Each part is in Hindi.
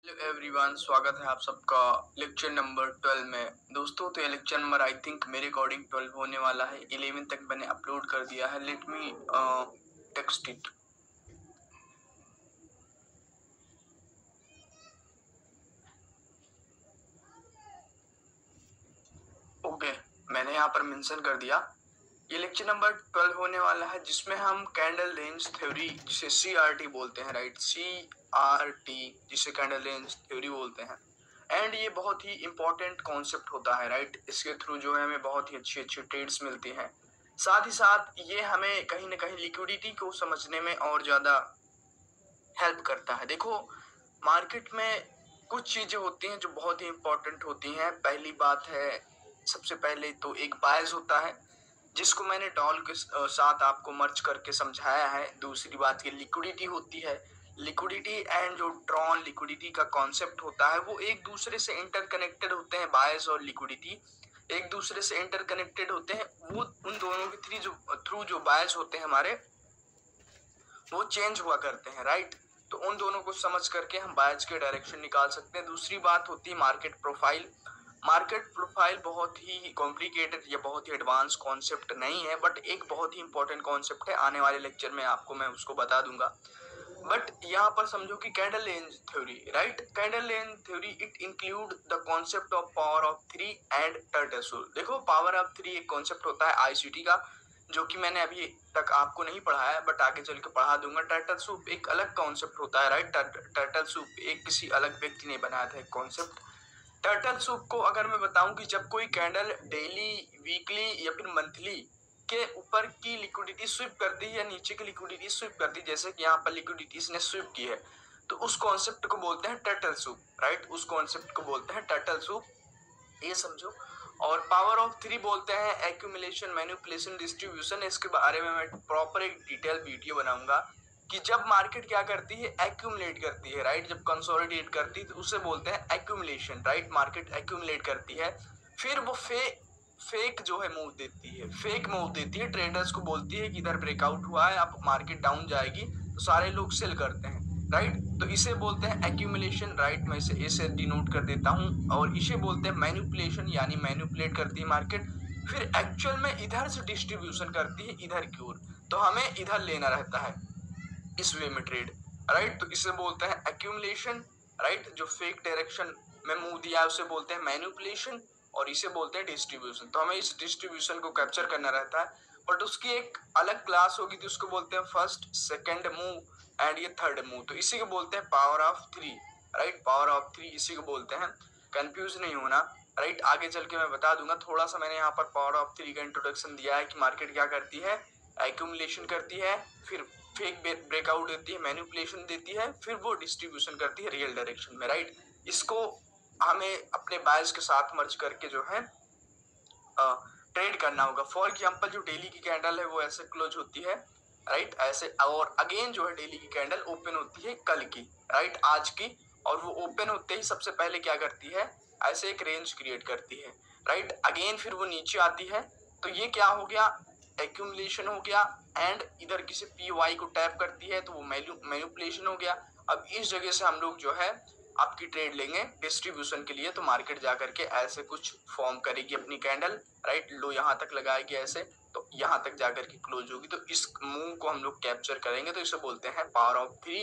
हेलो एवरीवन, स्वागत है आप सबका लेक्चर नंबर 12 में। दोस्तों, तो ये लेक्चर नंबर आई थिंक मेरे अकॉर्डिंग 12 होने वाला है। 11 तक मैंने अपलोड कर दिया है। Let me text it. Okay, मैंने यहाँ पर मेंशन कर दिया। ये लेक्चर नंबर 12 होने वाला है, जिसमें हम कैंडल रेंज थ्योरी, जिसे CRT बोलते हैं, राइट, CRT, जिसे कैंडल रेंज थ्योरी बोलते हैं। एंड ये बहुत ही इंपॉर्टेंट कॉन्सेप्ट होता है, राइट। इसके थ्रू जो है हमें बहुत ही अच्छी अच्छी ट्रेड्स मिलती हैं। साथ ही साथ ये हमें कहीं ना कहीं लिक्विडिटी को समझने में और ज़्यादा हेल्प करता है। देखो, मार्केट में कुछ चीज़ें होती हैं जो बहुत ही इंपॉर्टेंट होती हैं। पहली बात है, सबसे पहले तो एक बायस होता है, जिसको मैंने डॉल के साथ आपको मर्ज करके समझाया है। दूसरी बात की लिक्विडिटी होती है। लिक्विडिटी एंड जो ड्रॉन लिक्विडिटी का कॉन्सेप्ट होता है, वो एक दूसरे से इंटरकनेक्टेड होते हैं। बायस और लिक्विडिटी एक दूसरे से इंटरकनेक्टेड होते हैं। वो उन दोनों के थ्रू जो बायस होते हैं हमारे, वो चेंज हुआ करते हैं, राइट। तो उन दोनों को समझ करके हम बायस के डायरेक्शन निकाल सकते हैं। दूसरी बात होती है मार्केट प्रोफाइल। मार्केट प्रोफाइल बहुत ही कॉम्प्लिकेटेड या बहुत ही एडवांस कॉन्सेप्ट नहीं है, बट एक बहुत ही इंपॉर्टेंट कॉन्सेप्ट है। आने वाले लेक्चर में आपको मैं उसको बता दूंगा। बट यहाँ पर समझो कि candle range theory, right, candle range theory it include the concept of power of three and turtle rule. देखो, पावर ऑफ थ्री एक कॉन्सेप्ट होता है ICT का, जो कि मैंने अभी तक आपको नहीं पढ़ाया है, बट आगे चल के पढ़ा दूंगा। टर्टल सूप एक अलग कॉन्सेप्ट होता है, राइट। टर्टल सूप एक किसी अलग व्यक्ति ने बनाया था एक कॉन्सेप्ट। टर्टल सूप को अगर मैं बताऊं कि जब कोई कैंडल डेली, वीकली या फिर मंथली के ऊपर की लिक्विडिटी स्विप करती है या नीचे की लिक्विडिटी स्विप करती है, जैसे कि यहाँ पर लिक्विडिटी ने स्विप की है, तो उस कॉन्सेप्ट को बोलते हैं टर्टल सूप, राइट। उस कॉन्सेप्ट को बोलते हैं टर्टल सूप, ये समझो। और पावर ऑफ थ्री बोलते हैं एक्यूमुलेशन, मैनिपुलेशन, डिस्ट्रीब्यूशन। इसके बारे में मैं प्रॉपर एक डिटेल वीडियो बनाऊंगा कि जब मार्केट क्या करती है, एक्यूमुलेट करती है, राइट। जब कंसोलिडेट करती है तो उसे बोलते हैं एक्यूमुलेशन, राइट। मार्केट एक्यूमुलेट करती है, फिर वो फेक जो है मूव देती है, फेक मूव देती है। ट्रेडर्स को बोलती है कि इधर ब्रेकआउट हुआ है, अब मार्केट डाउन जाएगी, तो सारे लोग सेल करते हैं, राइट। तो इसे बोलते हैं एक्यूमुलेशन, राइट। मैं इसे ए से डिनोट कर देता हूँ। और इसे बोलते हैं मैनिपुलेशन, यानी मैनिपुलेट करती है मार्केट, फिर एक्चुअल में इधर से डिस्ट्रीब्यूशन करती है इधर की ओर, तो हमें इधर लेना रहता है, इस वे में ट्रेड, राइट। तो इसे बोलते हैं एक्यूमुलेशन, राइट। जो फेक डायरेक्शन में मूव दिया है उसे बोलते हैं मैनिपुलेशन, और इसे बोलते हैं डिस्ट्रीब्यूशन। तो हमें इस डिस्ट्रीब्यूशन को कैप्चर करना रहता है, बट उसकी एक अलग क्लास होगी, तो उसको बोलते हैं फर्स्ट, सेकंड मूव एंड ये थर्ड मूव। तो इसी को बोलते हैं power of three, right. Power of three इसी को बोलते हैं। कंफ्यूज नहीं होना, राइट। आगे चल के मैं बता दूंगा। थोड़ा सा मैंने यहाँ पर पावर ऑफ थ्री का इंट्रोडक्शन दिया है कि मार्केट क्या करती है, एक्यूमुलेशन करती है, फिर फेक ब्रेकआउट देती है, मैनिपुलेशन देती है, फिर वो डिस्ट्रीब्यूशन करती है रियल डायरेक्शन में, राइट। इसको हमें अपने बायस के साथ मर्ज करके जो है ट्रेड करना होगा। फॉर एग्जांपल, जो डेली की कैंडल है वो ऐसे क्लोज होती है, राइट, ऐसे। और अगेन जो है डेली की कैंडल ओपन होती है कल की, राइट, आज की। और वो ओपन होते ही सबसे पहले क्या करती है, ऐसे एक रेंज क्रिएट करती है, राइट। अगेन फिर वो नीचे आती है, तो ये क्या हो गया, एक्यूमुलेशन हो गया। एंड इधर किसी PY को टैप करती है, तो वो मैनिपुलेशन हो गया। अब इस जगह से हम लोग जो है आपकी ट्रेड लेंगे डिस्ट्रीब्यूशन के लिए। तो मार्केट जाकर के ऐसे कुछ फॉर्म करेगी अपनी कैंडल, राइट। लो यहाँ तक लगाएगी ऐसे, तो यहाँ तक जाकर के क्लोज होगी। तो इस मूव को हम लोग कैप्चर करेंगे, तो इसे बोलते हैं पावर ऑफ थ्री,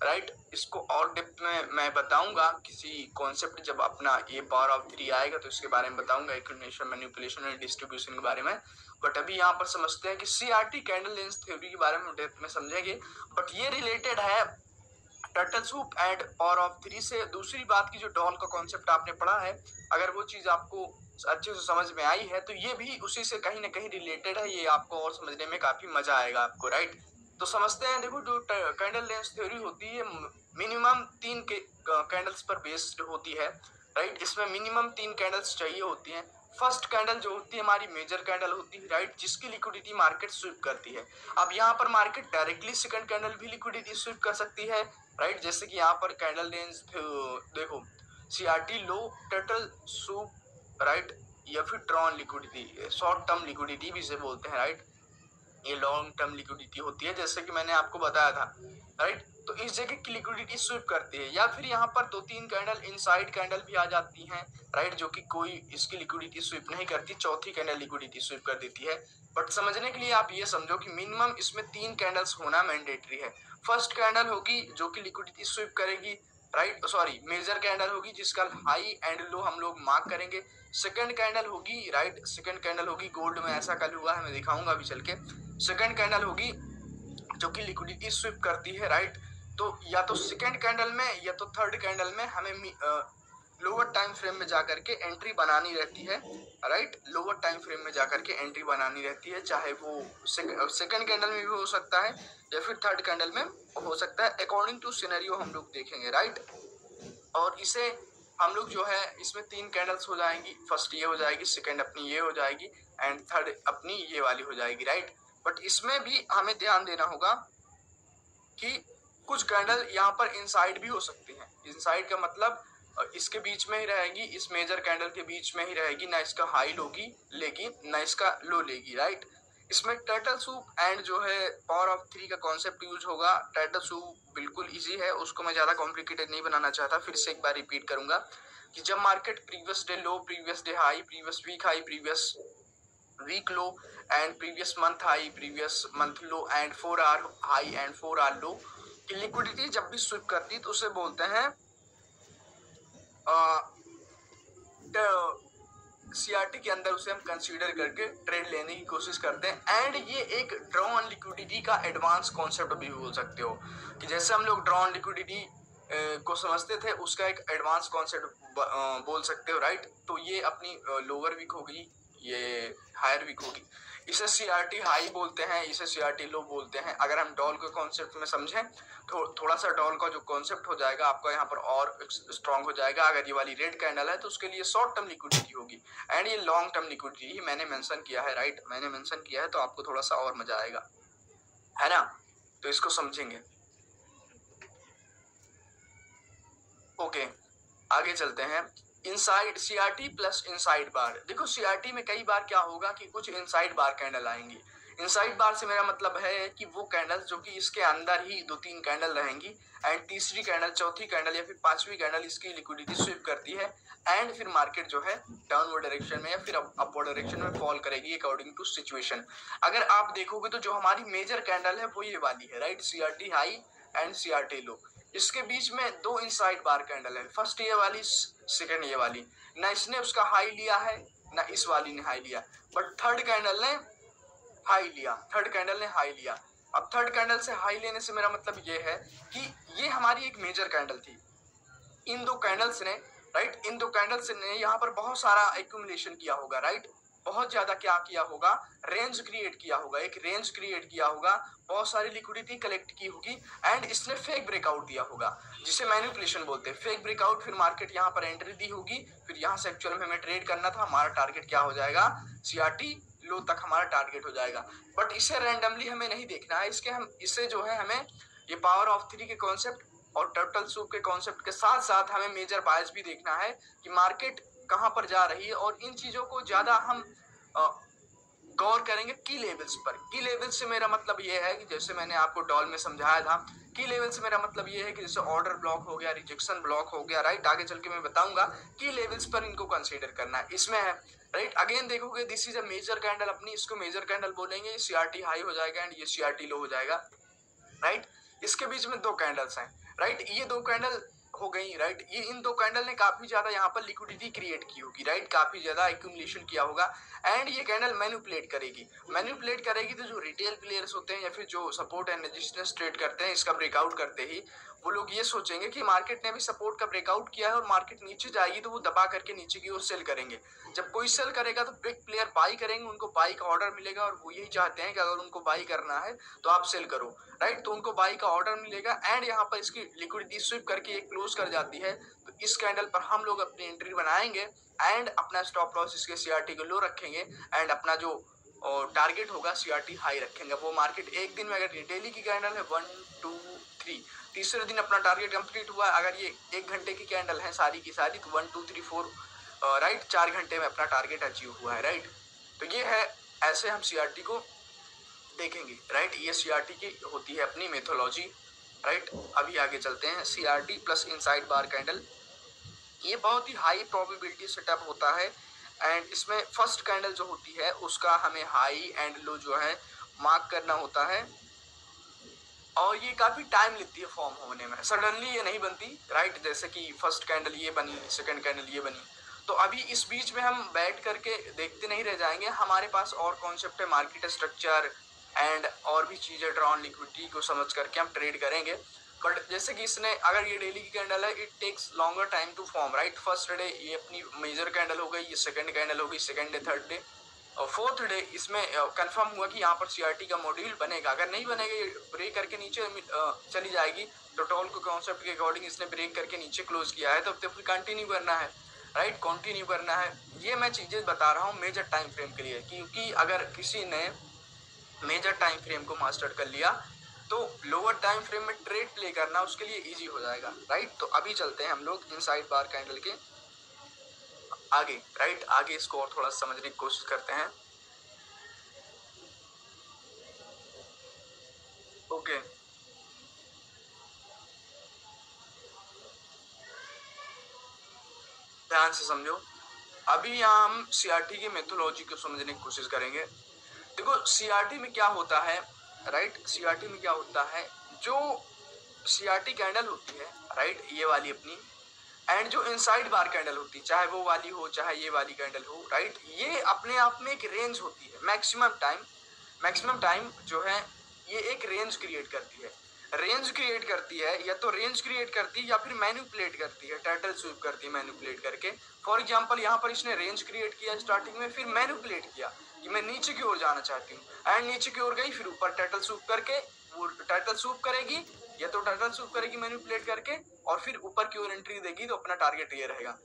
राइट। इसको और डेप्थ में मैं बताऊंगा किसी कॉन्सेप्ट, जब अपना ये पावर ऑफ थ्री आएगा तो इसके बारे में बताऊंगा, एक्यूमुलेशन, मैनिपुलेशन और डिस्ट्रीब्यूशन के बारे में। बट अभी यहाँ पर समझते हैं कि CRT कैंडल लेंस थ्योरी के बारे में डेप्थ में समझेंगे। बट ये रिलेटेड है turtle soup and power of three से। दूसरी बात की, जो डॉल का कॉन्सेप्ट आपने पढ़ा है, अगर वो चीज आपको अच्छे से समझ में आई है, तो ये भी उसी से कहीं ना कहीं रिलेटेड है। ये आपको और समझने में काफी मजा आएगा आपको, राइट। तो समझते हैं। देखो, जो कैंडल लेंस थ्योरी होती है, मिनिमम तीन के कैंडल्स पर बेस्ड होती है, राइट। इसमें मिनिमम तीन कैंडल्स चाहिए होती हैं। फर्स्ट कैंडल जो होती है हमारी मेजर कैंडल होती है, राइट, जिसकी लिक्विडिटी मार्केट स्विप करती है। अब यहाँ पर मार्केट डायरेक्टली सेकंड कैंडल भी लिक्विडिटी स्विप कर सकती है, राइट। जैसे कि यहाँ पर कैंडल रेंज देखो, CRT लो, टर्टल सूप, राइट, या फिर drawn liquidity, short term liquidity भी इसे बोलते हैं, राइट। ये लॉन्ग टर्म लिक्विडिटी होती है, जैसे कि मैंने आपको बताया था, राइट। तो इस जगह की लिक्विडिटी स्वीप करती है। या फिर यहाँ पर 2-3 कैंडल इनसाइड कैंडल भी आ जाती हैं, राइट, जो कि कोई इसकी लिक्विडिटी स्वीप नहीं करती, चौथी कैंडल लिक्विडिटी स्वीप कर देती है। बट समझने के लिए आप ये समझो कि मिनिमम इसमें 3 कैंडल्स होना मैंडेटरी है। फर्स्ट कैंडल होगी जो कि लिक्विडिटी स्वीप करेगी, राइट, सॉरी, मेजर कैंडल होगी जिसका हाई एंड लो हम लोग मार्क करेंगे। सेकंड कैंडल होगी, राइट, सेकंड कैंडल होगी, गोल्ड में ऐसा कल हुआ है, मैं दिखाऊंगा अभी चल के। सेकंड कैंडल होगी जो कि लिक्विडिटी स्वीप करती है, राइट। तो या तो सेकंड कैंडल में या तो थर्ड कैंडल में हमें लोअर टाइम फ्रेम में जाकर के एंट्री बनानी रहती है, राइट, लोअर टाइम फ्रेम में जाकर के एंट्री बनानी रहती है, चाहे वो सेकंड कैंडल में भी हो सकता है या फिर थर्ड कैंडल में हो सकता है, अकॉर्डिंग टू सिनेरियो हम लोग देखेंगे, राइट। और इसे हम लोग जो है इसमें 3 कैंडल्स हो जाएंगी, फर्स्ट ये हो जाएगी, सेकंड अपनी ये हो जाएगी एंड थर्ड अपनी ये वाली हो जाएगी, राइट। बट इसमें भी हमें ध्यान देना होगा कि कुछ कैंडल यहाँ पर इनसाइड भी हो सकती हैं। इनसाइड का मतलब इसके बीच में ही रहेगी, इस मेजर कैंडल के बीच में ही रहेगी, ना इसका हाई लोगी लेगी ना इसका लो लेगी, राइट। इसमें टर्टल सूप एंड जो है पावर ऑफ 3 का कॉन्सेप्ट यूज होगा। टर्टल सूप बिल्कुल इजी है, उसको मैं ज्यादा कॉम्प्लिकेटेड नहीं बनाना चाहता। फिर से एक बार रिपीट करूंगा कि जब market previous day low, previous day high, previous week high, previous week low and previous month high, previous month low and 4 hour high and 4 hour low की लिक्विडिटी जब भी स्विप करती है तो उसे बोलते हैं सीआरटी के अंदर, उसे हम कंसीडर करके ट्रेड लेने की कोशिश करते हैं। एंड ये एक ड्रॉ ऑन लिक्विडिटी का एडवांस कॉन्सेप्ट भी बोल सकते हो कि जैसे हम लोग ड्रॉ ऑन लिक्विडिटी को समझते थे उसका एक एडवांस कॉन्सेप्ट बोल सकते हो, राइट। तो ये अपनी लोअर वीक होगी, ये हायर वीक होगी। इसे सीआरटी हाई बोलते हैं, इसे सीआरटी लो बोलते हैं। अगर हम डॉल के कॉन्सेप्ट में समझें तो थोड़ा सा डॉल का जो कॉन्सेप्ट हो जाएगा आपका यहाँ पर और स्ट्रांग हो जाएगा। अगर ये वाली रेड कैंडल है तो उसके लिए शॉर्ट टर्म लिक्विडिटी होगी एंड ये लॉन्ग टर्म लिक्विडिटी ही मैंने मेंशन किया है, राइट, मैंने मेंशन किया है तो आपको थोड़ा सा और मजा आएगा, है ना। तो इसको समझेंगे। ओके, आगे चलते हैं। इनसाइड सीआरटी प्लस इनसाइड बार। देखो सीआरटी में कई बार क्या होगा कि कुछ इनसाइड बार कैंडल आएंगी। इनसाइड बार से मेरा मतलब है कि वो कैंडल जो कि इसके अंदर ही 2-3 कैंडल रहेंगी एंड तीसरी कैंडल, चौथी कैंडल या फिर पांचवी कैंडल इसकी लिक्विडिटी स्वीप करती है एंड फिर मार्केट जो है डाउनवर्ड डायरेक्शन में या फिर अपवर्ड डायरेक्शन में फॉल करेगी अकॉर्डिंग टू सिचुएशन। अगर आप देखोगे तो जो हमारी मेजर कैंडल है वो ये वाली है, right, CRT high and CRT low. इसके बीच में 2 इनसाइड बार कैंडल है, फर्स्ट ये वाली, सेकंड ये वाली। ना इसने उसका हाई लिया है ना इस वाली ने हाई लिया, बट थर्ड कैंडल ने हाई लिया, थर्ड कैंडल ने हाई लिया। अब थर्ड कैंडल से हाई लेने से मेरा मतलब ये है कि ये हमारी एक मेजर कैंडल थी। इन 2 कैंडल्स ने, राइट, इन 2 कैंडल्स ने यहाँ पर बहुत सारा एक्यूमुलेशन किया होगा, राइट, बहुत ज्यादा क्या किया होगा, रेंज क्रिएट किया होगा, एक रेंज क्रिएट किया होगा, बहुत सारी लिक्विडिटी कलेक्ट की होगी एंड इसने फेक ब्रेकआउट दिया होगा जिसे मैनिपुलेशन बोलते हैं। फेक ब्रेकआउट, फिर मार्केट यहाँ पर एंट्री दी होगी, फिर यहाँ से एक्चुअल में हमें ट्रेड करना था, हमारा टारगेट क्या हो जाएगा, सीआरटी लो तक हमारा टारगेट हो जाएगा। बट इसे रैंडमली हमें नहीं देखना है, इसे जो है हमें ये पावर ऑफ 3 के कॉन्सेप्ट और टर्टल सूप के कॉन्सेप्ट के साथ साथ हमें मेजर बायस भी देखना है कि मार्केट कहां पर जा रही है। और इन चीजों को ज्यादा हम गौर करेंगे की लेवल्स पर। की लेवल से मेरा मतलब ये है कि जैसे मैंने आपको डॉल में समझाया था, की लेवल से मेरा मतलब ये है कि जैसे ऑर्डर ब्लॉक हो गया, रिजेक्शन ब्लॉक हो गया, राइट, आगे चल के मैं बताऊंगा की लेवल्स पर इनको कंसीडर करना है, इसमें है, राइट। अगेन देखोगे this is a major candle, अपनी इसको मेजर कैंडल बोलेंगे, सीआरटी हाई हो जाएगा एंड ये सीआरटी लो हो जाएगा, राइट। इसके बीच में 2 कैंडल्स हैं, राइट, ये 2 कैंडल हो गई, राइट। ये इन 2 कैंडल ने काफी ज्यादा यहाँ पर लिक्विडिटी क्रिएट की होगी, राइट, काफी ज्यादा एक्यूमुलेशन किया होगा एंड ये कैंडल मैनिपुलेट करेगी तो जो रिटेल प्लेयर्स होते हैं या फिर जो सपोर्ट एंड रेजिस्टेंस ट्रेड करते हैं, इसका ब्रेकआउट करते ही वो लोग ये सोचेंगे कि मार्केट ने भी सपोर्ट का ब्रेकआउट किया है और मार्केट नीचे जाएगी तो वो दबा करके नीचे की ओर सेल करेंगे। जब कोई सेल करेगा तो बिग प्लेयर बाई करेंगे, उनको बाई का ऑर्डर मिलेगा और वो यही चाहते हैं कि अगर उनको बाई करना है तो आप सेल करो, राइट। तो उनको बाई का ऑर्डर मिलेगा एंड यहाँ पर इसकी लिक्विडिटी स्विप करके ये क्लोज कर जाती है। तो इस कैंडल पर हम लोग अपनी एंट्री बनाएंगे एंड अपना स्टॉप लॉस इसके सीआरटी को लो रखेंगे एंड अपना जो टारगेट होगा सीआरटी हाई रखेंगे। वो मार्केट एक दिन में, अगर डेली की कैंडल है 1 2 3, तीसरे दिन अपना टारगेट कंप्लीट हुआ। अगर ये 1 घंटे की कैंडल है सारी की सारी तो 1 2 3 4, राइट, 4 घंटे में अपना टारगेट अचीव हुआ है, राइट। तो ये है, ऐसे हम सीआरटी को देखेंगे, राइट। ये सीआरटी की होती है अपनी मेथोलॉजी राइट। अभी आगे चलते हैं। CRT plus inside bar candle, ये बहुत ही हाई प्रोबेबिलिटी सेटअप होता है एंड इसमें फर्स्ट कैंडल जो होती है उसका हमें हाई एंड लो जो है मार्क करना होता है और ये काफी टाइम लेती है फॉर्म होने में, सडनली ये नहीं बनती, राइट। जैसे कि फर्स्ट कैंडल ये बनी, सेकंड कैंडल ये बनी, तो अभी इस बीच में हम बैठ करके देखते नहीं रह जाएंगे, हमारे पास और कॉन्सेप्ट है, मार्केट स्ट्रक्चर एंड और भी चीजें, ड्रॉन लिक्विडिटी को समझ करके हम ट्रेड करेंगे। बट जैसे कि इसने, अगर ये डेली की कैंडल है, it takes longer time to form, right. First day ये अपनी मेजर कैंडल हो गई, ये सेकंड कैंडल हो गई, सेकंड डे, थर्ड डे और फोर्थ डे इसमें कंफर्म हुआ कि यहाँ पर CRT का मॉड्यूल बनेगा। अगर नहीं बनेगा, ये ब्रेक करके नीचे चली जाएगी, तो टॉल को कॉन्सेप्ट के अकॉर्डिंग इसने ब्रेक करके नीचे क्लोज किया है, तो अब फिर कंटिन्यू करना है, राइट, कंटिन्यू करना है। ये मैं चीजें बता रहा हूँ मेजर टाइम फ्रेम के लिए, क्योंकि अगर किसी ने मेजर टाइम फ्रेम को मास्टर कर लिया तो लोअर टाइम फ्रेम में ट्रेड प्ले करना उसके लिए इजी हो जाएगा, राइट। तो अभी चलते हैं हम लोग इनसाइड बार कैंडल के आगे, राइट। आगे इसको और थोड़ा समझने की कोशिश करते हैं। ओके, ध्यान से समझो। अभी यहाँ हम CRT की मेथोलॉजी को समझने की कोशिश करेंगे। देखो CRT में क्या होता है, राइट। CRT में क्या होता है, जो CRT कैंडल होती है, राइट, ये वाली अपनी, एंड जो इनसाइड बार कैंडल होती है, चाहे वो वाली हो चाहे ये वाली कैंडल हो, राइट, ये अपने आप में एक रेंज होती है। मैक्सिमम टाइम जो है ये एक रेंज क्रिएट करती है। रेंज क्रिएट करती है, या तो रेंज क्रिएट करती है या फिर मैनिपुलेट करती है, टर्टल स्वीप करती है मैनिपुलेट करके। फॉर एग्जांपल यहाँ पर इसने रेंज क्रिएट किया स्टार्टिंग में, फिर मैनिपुलेट किया कि मैं नीचे की ओर जाना चाहती हूँ, एंड नीचे की ओर गई, फिर ऊपर टर्टल स्वीप करके वो टर्टल स्वीप करेगी, या तो टर्टल स्वीप करेगी मैनिपुलेट करके, और फिर ऊपर की ओर एंट्री देगी, तो अपना टारगेट ये रहेगा।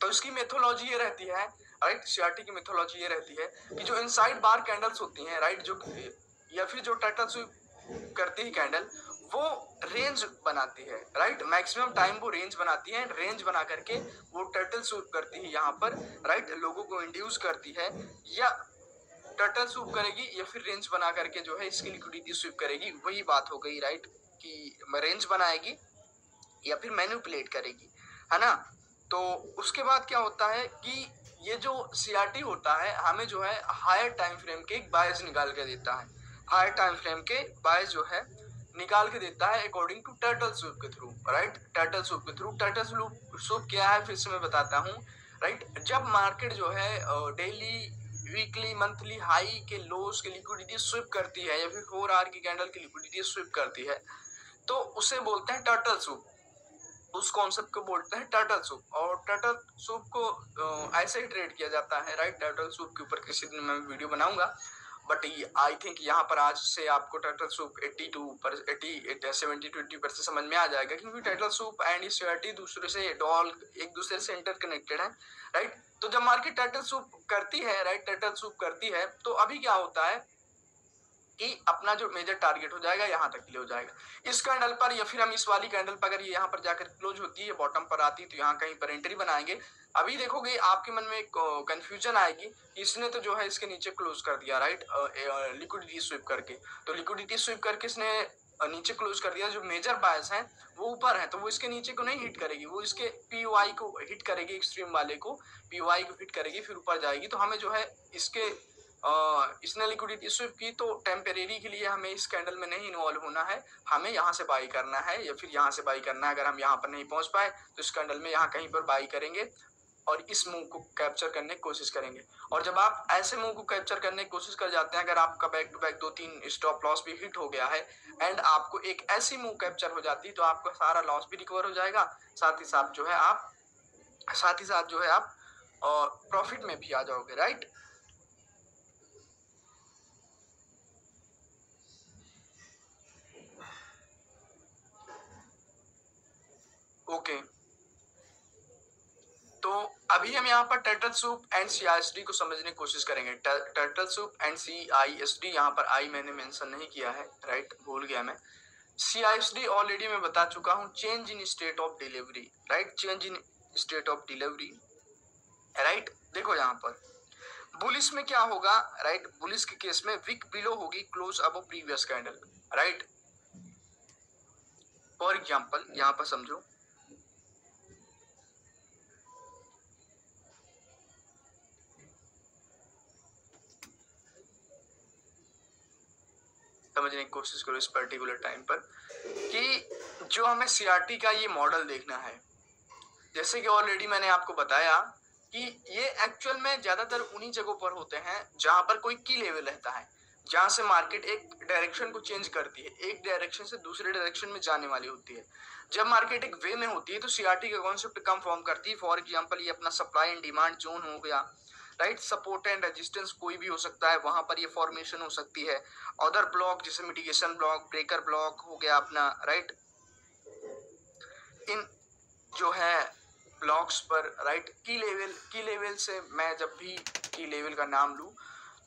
तो इसकी मेथोलॉजी ये रहती है, राइट। CRT की मेथोलॉजी ये रहती है कि जो इनसाइड बार कैंडल्स होती हैं, राइट, जो या फिर जो टर्टल स्वीप करती है कैंडल, वो रेंज बनाती है, राइट। मैक्सिमम टाइम वो रेंज बनाती है, रेंज बना करके वो टर्टल स्वीप करती है यहाँ पर, राइट, लोगों को इंड्यूस करती है, या टर्टल स्वीप करेगी या फिर रेंज बना करके जो है इसकी लिक्विडिटी स्वीप करेगी। वही बात हो गई, राइट, कि रेंज बनाएगी या फिर मैनिपुलेट करेगी, है ना। तो उसके बाद क्या होता है कि ये जो CRT होता है हमें जो है हायर टाइम फ्रेम के एक बायस निकाल के देता है, हायर टाइम फ्रेम के बायस जो है निकाल के देता है अकॉर्डिंग टू टर्टल स्वीप के थ्रू, राइट। टर्टल स्वीप के थ्रू, टर्टल स्वीप क्या है फिर से मैं बताता हूँ, राइट। जब मार्केट जो है डेली, वीकली, मंथली हाई के लोस की लिक्विडिटी स्वीप करती है, या फिर 4 आवर की कैंडल की लिक्विडिटी स्वीप करती है, तो उसे बोलते हैं टर्टल स्वीप। उस कॉन्सेप्ट को बोलते हैं टर्टल सूप, और टर्टल सूप को ऐसे ही ट्रेड किया जाता है, राइट। टर्टल सूप के ऊपर किसी दिन मैं वीडियो बनाऊंगा, बट आई थिंक यहाँ पर आज से आपको टर्टल सूप 70-80% समझ में आ जाएगा, क्योंकि टर्टल सूप एंड CRT दूसरे से डॉल एक दूसरे से इंटरकनेक्टेड है, राइट। तो जब मार्केट टर्टल सूप करती है, राइट, टर्टल सूप करती है, तो अभी क्या होता है कि अपना जो मेजर टारगेट हो जाएगा यहाँ तक के लिए हो जाएगा इस कैंडल पर, या फिर हम इस वाली कैंडल पर, अगर ये यहाँ पर जाकर क्लोज होती है, बॉटम पर आती है, तो यहाँ कहीं पर एंट्री बनाएंगे। अभी देखोगे आपके मन में एक कंफ्यूजन आएगी, इसने तो जो है इसके नीचे क्लोज कर दिया, राइट, लिक्विडिटी स्वीप करके। तो लिक्विडिटी स्वीप करके इसने नीचे क्लोज कर दिया, जो मेजर बायस है वो ऊपर है, तो वो इसके नीचे को नहीं हिट करेगी, वो इसके POI को हिट करेगी, एक्सट्रीम वाले को POI को हिट करेगी, फिर ऊपर जाएगी। तो हमें जो है इसके इसने लिक्विडिटी स्वीप की, तो टेम्परेरी के लिए हमें इस कैंडल में नहीं इन्वॉल्व होना है, हमें यहाँ से बाई करना है, या फिर यहाँ से बाई करना है। अगर हम यहाँ पर नहीं पहुंच पाए तो इस कैंडल में यहाँ कहीं पर बाई करेंगे और इस मूव को कैप्चर करने की कोशिश करेंगे। और जब आप ऐसे मूव को कैप्चर करने की कोशिश कर जाते हैं, अगर आपका back to back 2-3 stop loss भी हिट हो गया है, एंड आपको एक ऐसी मूव कैप्चर हो जाती है, तो आपका सारा लॉस भी रिकवर हो जाएगा, साथ ही साथ जो है आप प्रॉफिट में भी आ जाओगे, राइट। ओके, तो अभी हम यहाँ पर टर्टल सूप एंड CISD को समझने की कोशिश करेंगे। टर्टल सूप एंड CISD, यहाँ पर आई मैंने मेंशन नहीं किया है, राइट, भूल गया मैं। CISD ऑलरेडी मैं बता चुका हूँ, change in state of delivery, right, change in state of delivery, right. देखो यहाँ पर बुलिश में क्या होगा, राइट, बुलिश के केस में विक बिलो होगी, close above previous candle, right. For example यहाँ पर समझो, समझने की कोशिश करो इस पर्टिकुलर टाइम पर कि जो हमें सीआरटी का ये मॉडल देखना है, जैसे कि ऑलरेडी मैंने आपको बताया कि ये एक्चुअल में ज्यादातर उन्हीं जगहों पर होते हैं जहां पर कोई की लेवल रहता है, जहां से मार्केट एक डायरेक्शन को चेंज करती है, एक डायरेक्शन से दूसरे डायरेक्शन में जाने वाली होती है। जब मार्केट एक वे में होती है तो सीआरटी का कॉन्सेप्ट कम फॉर्म करती है। फॉर एग्जांपल ये अपना सप्लाई एंड डिमांड जोन हो गया, राइट। सपोर्ट एंड रेजिस्टेंस कोई भी हो सकता है, वहां पर ये फॉर्मेशन हो सकती है। अदर ब्लॉक जैसे मिटिगेशन ब्लॉक, ब्रेकर ब्लॉक हो गया अपना, राइट। इन जो है ब्लॉक्स पर, राइट, की लेवल से मैं जब भी की लेवल का नाम लूं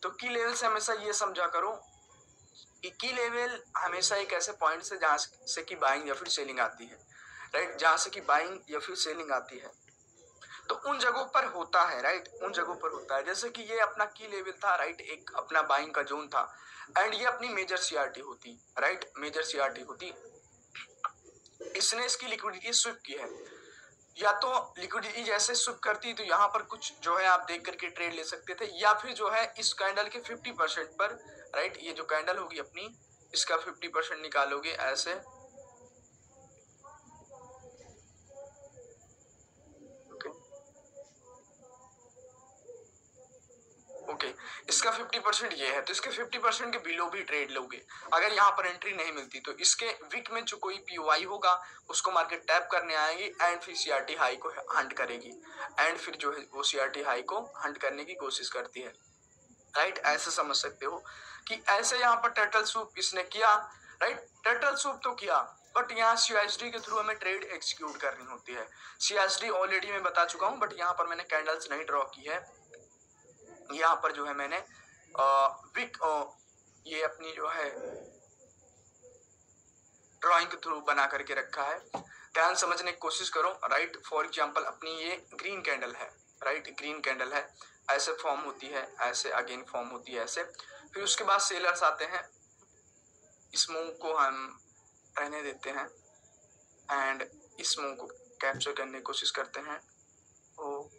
तो की लेवल से हमेशा ये समझा करो कि की लेवल हमेशा एक ऐसे पॉइंट से जहां से कि बाइंग या फिर सेलिंग आती है, राइट, जहां से कि बाइंग या फिर सेलिंग आती है तो उन जगहों पर होता है, राइट, उन जगहों पर होता है। जैसे कि ये अपना की लेवल था, राइट, एक अपना बाइंग का जोन था एंड ये अपनी मेजर सीआरटी होती, राइट, मेजर सीआरटी होती। इसने इसकी लिक्विडिटी स्विप की है, या तो लिक्विडिटी जैसे स्विप करती तो यहाँ पर कुछ जो है आप देख करके ट्रेड ले सकते थे, या फिर जो है इस कैंडल के 50% पर, राइट, ये जो कैंडल होगी अपनी इसका 50% निकालोगे ऐसे, ओके, इसका 50% ये है तो इसके 50% के बिलो भी ट्रेड लोगे अगर यहाँ पर एंट्री नहीं मिलती तो। इसके वीक में जो कोई पीओआई होगा उसको मार्केट टैप करने आएगी एंड फिर सीआरटी हाई को हंट करेगी एंड फिर जो है वो सीआरटी हाई को हंट करने की कोशिश करती है, राइट। ऐसे समझ सकते हो कि ऐसे यहाँ पर टर्टल सूप इसने किया, राइट, टर्टल सूप तो किया बट यहाँ सीएसडी के थ्रू हमें ट्रेड एग्जीक्यूट करनी होती है। सीएसडी ऑलरेडी मैं बता चुका हूँ बट यहाँ पर मैंने कैंडल्स नहीं ड्रॉ की है, यहाँ पर जो है मैंने विक ये अपनी जो है ड्राइंग के थ्रू बना करके रखा है। ध्यान समझने की कोशिश करो, राइट। फॉर एग्जांपल अपनी ये ग्रीन कैंडल है, राइट, ग्रीन कैंडल है, ऐसे फॉर्म होती है, ऐसे अगेन फॉर्म होती है, ऐसे। फिर उसके बाद सेलर्स आते हैं, इस मूव को हम रहने देते हैं एंड इस मूव को कैप्चर करने की कोशिश करते हैं। ओ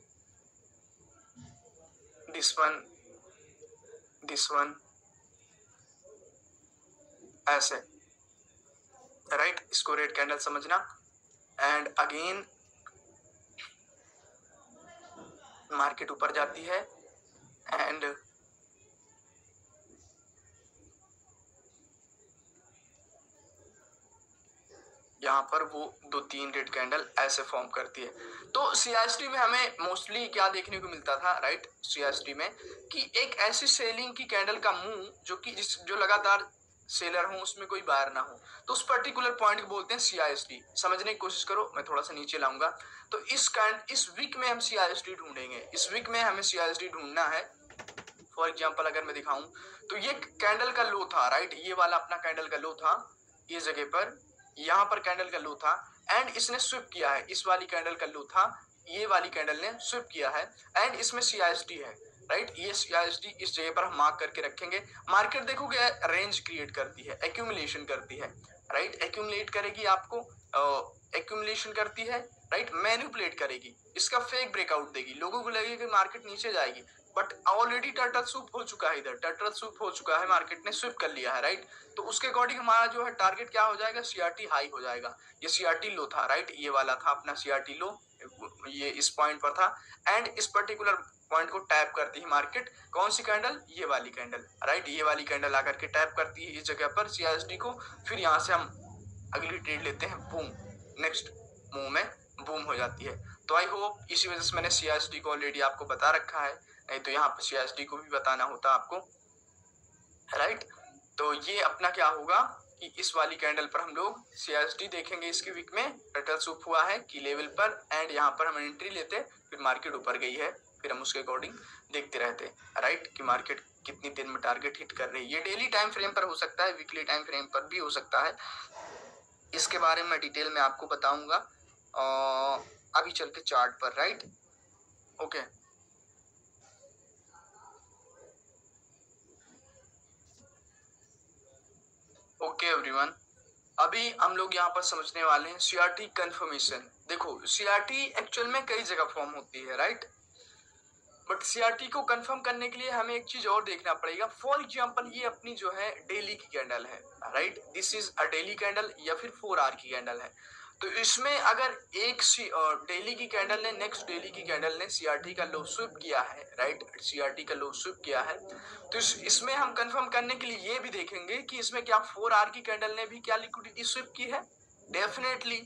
दिस वन ऐसे, राइट, इसको रेड कैंडल समझना एंड अगेन मार्केट ऊपर जाती है एंड यहाँ पर वो 2-3 रेड कैंडल ऐसे फॉर्म करती है। तो सीएसटी में हमें मोस्टली क्या देखने को मिलता था, राइट, सीएसटी में कि एक ऐसी सेलिंग की कैंडल का मुंह जो लगातार सेलर हो उसमें कोई बायर ना हो, तो उस पर्टिकुलर पॉइंट को बोलते हैं सीआईएसटी। समझने की कोशिश करो, मैं थोड़ा सा नीचे लाऊंगा। तो इस वीक में हम सीआईएसटी ढूंढेंगे, इस वीक में हमें सीआईएसटी ढूंढना है। फॉर एग्जाम्पल अगर मैं दिखाऊं तो ये कैंडल का लो था, राइट, ये वाला अपना कैंडल का लो था, ये जगह पर यहाँ पर कैंडल का लो था एंड इसने स्विप किया है, इस वाली कैंडल का लो था, ये वाली कैंडल ने स्विप किया है एंड इसमें सीआईएसडी है, राइट। ये सीआईएसडी इस जगह पर हम मार्क करके रखेंगे। मार्केट देखोगे रेंज क्रिएट करती है, एक्यूमुलेशन करती है, राइट, एक्यूमुलेट करेगी, आपको एक्यूमुलेशन करती है, राइट, मैनिपुलेट करेगी, इसका फेक ब्रेकआउट देगी, लोगों को लगेगा कि मार्केट नीचे जाएगी बट ऑलरेडी टर्टल सूप हो चुका है, इधर टर्टल सूप हो चुका है, मार्केट ने स्विप कर लिया है, राइट। तो उसके अकॉर्डिंग हमारा जो है टारगेट क्या हो जाएगा, सीआरटी हाई हो जाएगा। ये सीआरटी लो था, राइट, ये वाला था अपना सीआरटी लो, ये इस पॉइंट पर था एंड इस पर्टिकुलर पॉइंट को टैप करती है मार्केट, कौन सी कैंडल, ये वाली कैंडल, राइट, ये वाली कैंडल आकर के टैप करती है इस जगह पर सीआरटी को। फिर यहाँ से हम अगली ट्रेड लेते हैं, बूम, नेक्स्ट मूव में बूम हो जाती है। तो आई होप इसी वजह से मैंने सीआरटी को ऑलरेडी आपको बता रखा है, नहीं तो यहाँ पर सीआरटी को भी बताना होता आपको, राइट। तो ये अपना क्या होगा कि इस वाली कैंडल पर हम लोग सीआरटी देखेंगे, इसके वीक में टर्टल सूप हुआ है की लेवल पर एंड यहाँ पर हम एंट्री लेते, फिर मार्केट ऊपर गई है, फिर हम उसके अकॉर्डिंग देखते रहते, राइट, कि मार्केट कितनी देर में टारगेट हिट कर रही है। ये डेली टाइम फ्रेम पर हो सकता है, वीकली टाइम फ्रेम पर भी हो सकता है, इसके बारे में डिटेल में आपको बताऊंगा। अभी चल के चार्ट पर, राइट, ओके। ओके एवरीवन, अभी हम लोग यहाँ पर समझने वाले हैं सीआरटी कंफर्मेशन। देखो सीआरटी एक्चुअल में कई जगह फॉर्म होती है, राइट, बट सीआरटी को कंफर्म करने के लिए हमें एक चीज और देखना पड़ेगा। फॉर एग्जांपल ये अपनी जो है डेली की कैंडल है, right, this is a daily candle या फिर 4 आवर की कैंडल है। तो इसमें अगर एक डेली की कैंडल ने नेक्स्ट डेली की कैंडल ने सीआरटी का लो स्विप किया है, राइट, सीआरटी का लो स्विप किया है, तो इसमें हम कंफर्म करने के लिए ये भी देखेंगे कि इसमें क्या 4 आवर की कैंडल ने भी क्या लिक्विडिटी स्विप की है। डेफिनेटली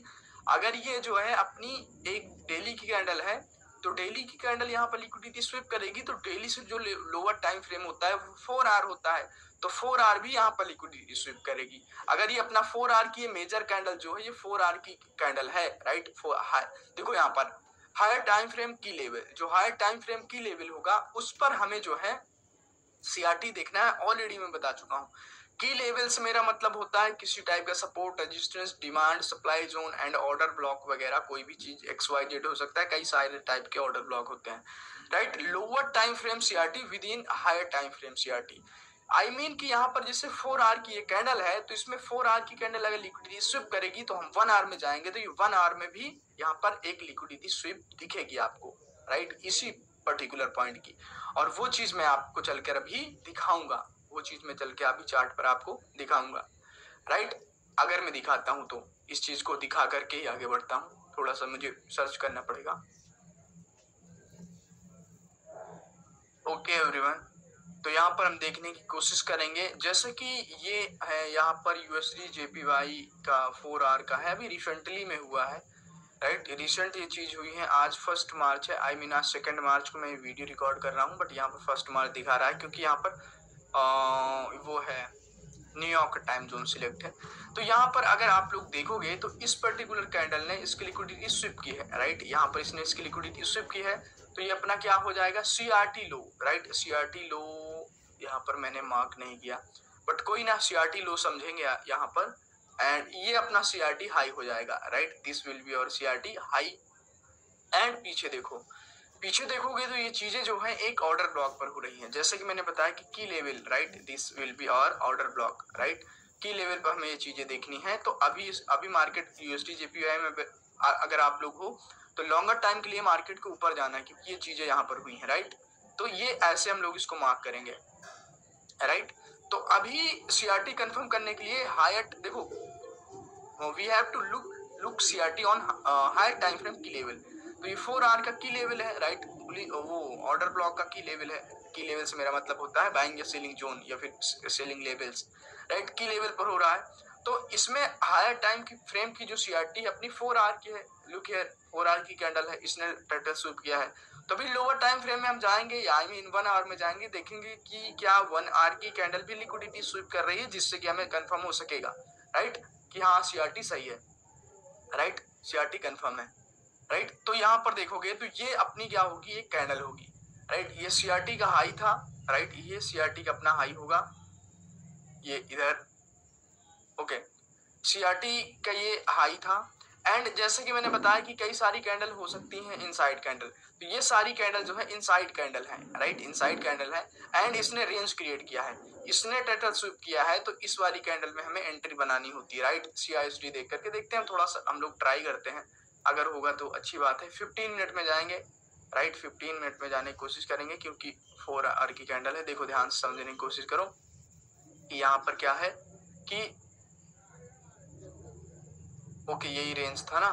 अगर ये जो है अपनी एक डेली की कैंडल है तो डेली की कैंडल यहाँ पर लिक्विडिटी स्विप करेगी, तो डेली से जो लोअर टाइम फ्रेम होता है वो 4 आवर होता है, तो 4 आवर भी यहाँ पर लिक्विडिटी स्विप करेगी। अगर ये अपना 4 आवर की मेजर कैंडल जो है ये 4 आवर की कैंडल है, राइट, देखो यहाँ पर हायर टाइम फ्रेम की लेवल, जो हायर टाइम फ्रेम की लेवल होगा उस पर हमें जो है सीआरटी देखना है। ऑलरेडी मैं बता चुका हूँ की लेवल से मेरा मतलब होता है किसी टाइप का support, resistance, demand, supply zone and order block वगैरह, कोई भी चीज XYZ हो सकता है, कई सारे टाइप के ऑर्डर ब्लॉक होते हैं, right. Lower time frame CRT within higher time frame CRT, I mean कि यहाँ पर जैसे 4 आवर की ये कैंडल है तो इसमें 4 आवर की कैंडल अगर लिक्विडिटी स्विप करेगी तो हम 1 आवर में जाएंगे तो ये 1 आवर में भी यहाँ पर एक लिक्विडिटी स्विप दिखेगी आपको, राइट, इसी पर्टिकुलर पॉइंट की। और वो चीज मैं आपको चलकर अभी दिखाऊंगा, वो चीज मैं चल के अभी चार्ट पर आपको दिखाऊंगा, राइट। अगर मैं दिखाता हूं तो इस चीज को दिखा करके ही आगे बढ़ता हूं, थोड़ा सा मुझे सर्च करना पड़ेगा। ओके एवरीवन, तो यहाँ पर हम देखने की कोशिश करेंगे, जैसे कि ये है यहाँ पर यूएसडी जेपीवाई का 4 आवर का है, अभी रिसेंटली में हुआ है, राइट, रिसेंट ये चीज हुई है। आज 1 मार्च है, आई मीन आज 2 मार्च को मैं वीडियो रिकॉर्ड कर रहा हूँ, बट यहाँ पर 1 मार्च दिखा रहा है क्योंकि यहाँ पर वो है न्यूयॉर्क टाइम जोन सिलेक्ट है। तो यहाँ पर अगर आप लोग देखोगे तो इस पर्टिकुलर कैंडल ने इसकी लिक्विडिटी स्विप की है, राइट, यहाँ पर इसने इसकी लिक्विडिटी स्विप की है, तो ये अपना क्या हो जाएगा सीआरटी लो, राइट, सीआरटी लो यहाँ पर मैंने मार्क नहीं किया, बट कोई ना, सीआरटी लो समझेंगे यहाँ पर, एंड ये अपना सीआरटी हाई हो जाएगा, राइट, दिस विल बी और सीआरटी हाई। एंड पीछे देखोगे तो ये चीजें जो है एक ऑर्डर ब्लॉक पर हो रही हैं, जैसे कि मैंने बताया कि की level, right, this will B और ऑर्डर ब्लॉक, राइट, की लेवल पर हमें ये चीजें देखनी है। तो अभी मार्केट यूएसडी जेपीवाई में अगर आप लोग हो तो लॉन्गर टाइम के लिए मार्केट को ऊपर जाना है क्योंकि ये चीजें यहाँ पर हुई हैं, राइट, तो ये ऐसे हम लोग इसको मार्क करेंगे, राइट। तो अभी सीआरटी कंफर्म करने के लिए हायर, देखो we have to look CRT on higher time frame की लेवल, तो ये 4 आवर का की लेवल है, राइट, वो ऑर्डर ब्लॉक का की लेवल है। की लेवल से मेरा मतलब होता है बाइंग या सेलिंग जोन या फिर सेलिंग लेवल्स, राइट, की लेवल पर हो रहा है। तो इसमें हायर टाइम की फ्रेम की जो सीआरटी अपनी 4 आवर की है, लुक हियर 4 आवर की कैंडल है, इसने टर्टल स्विप किया है। तो अभी लोअर टाइम फ्रेम में हम जाएंगे, आई मीन 1 आवर में जाएंगे, देखेंगे कि क्या 1 आवर की कैंडल भी लिक्विडिटी स्विप कर रही है, जिससे कि हमें कंफर्म हो सकेगा, राइट, कि हाँ सीआरटी सही है, राइट, सीआरटी कंफर्म है, राइट। तो यहाँ पर देखोगे तो ये अपनी क्या होगी, एक कैंडल होगी, राइट, ये सीआरटी का हाई था, राइट, ये सीआरटी का अपना हाई होगा, ये इधर, ओके, सीआरटी का ये हाई था। एंड जैसे कि मैंने बताया कि कई सारी कैंडल हो सकती हैं इनसाइड कैंडल, तो ये सारी कैंडल जो है इनसाइड कैंडल है, राइट, इनसाइड कैंडल है। एंड इसने रेंज क्रिएट किया है, इसने टर्टल स्विप किया है, तो इस वाली कैंडल में हमें एंट्री बनानी होती है, राइट। सीआईएसडी देख करके देखते हैं, थोड़ा सा हम लोग ट्राई करते हैं, अगर होगा तो अच्छी बात है। 15 मिनट में जाएंगे, राइट, 15 मिनट में जाने की कोशिश करेंगे क्योंकि 4 आवर की कैंडल है। देखो ध्यान से समझने की कोशिश करो कि यहाँ पर क्या है कि ओके यही रेंज था ना,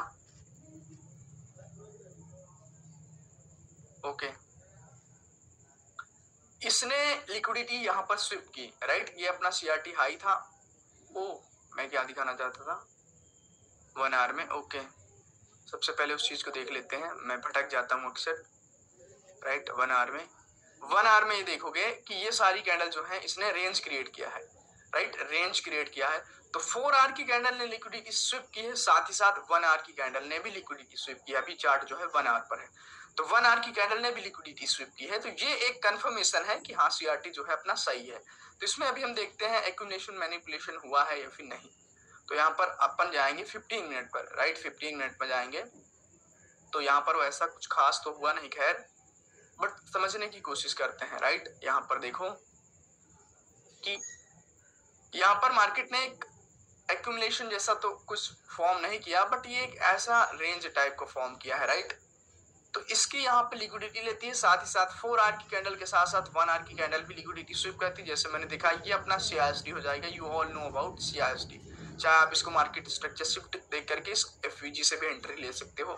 ओके, इसने लिक्विडिटी यहाँ पर स्विप की, राइट, ये अपना सीआरटी हाई था। ओ मैं क्या दिखाना चाहता था 1 आवर में, ओके, सबसे पहले उस चीज को देख लेते हैं, मैं भटक जाता हूँ अक्सर, राइट। 1 आवर में ये देखोगे कि ये सारी कैंडल जो है इसने रेंज क्रिएट किया है, राइट, रेंज क्रिएट किया है। तो 4 आवर की कैंडल ने लिक्विडिटी स्विप की है, साथ ही साथ 1 आवर की कैंडल ने भी लिक्विडिटी स्विप की है। अभी चार्ट जो है 1 आवर पर है, तो 1 आवर की कैंडल ने भी लिक्विडिटी स्विप की है, तो ये एक कंफर्मेशन है कि हाँ सीआरटी जो है अपना सही है। तो इसमें अभी हम देखते हैं एक्यूमुलेशन मैनिपुलेशन हुआ है या फिर नहीं। तो यहाँ पर अपन जाएंगे 15 मिनट पर, राइट, 15 मिनट में जाएंगे, तो यहाँ पर वैसा कुछ खास तो हुआ नहीं, खैर, बट समझने की कोशिश करते हैं, राइट। यहाँ पर देखो कि यहाँ पर मार्केट ने एक एक्यूमुलेशन जैसा तो कुछ फॉर्म नहीं किया, बट ये एक ऐसा रेंज टाइप को फॉर्म किया है, राइट। तो इसकी यहाँ पे लिक्विडिटी लेती है, साथ ही साथ 4 आवर की कैंडल के साथ साथ 1 आवर की कैंडल भी लिक्विडिटी स्वीप करती है। जैसे मैंने देखा, ये अपना CISD हो जाएगा। You all know about CISD। चाहे आप इसको मार्केट स्ट्रक्चर शिफ्ट देख करके इस FVG से भी एंट्री ले सकते हो,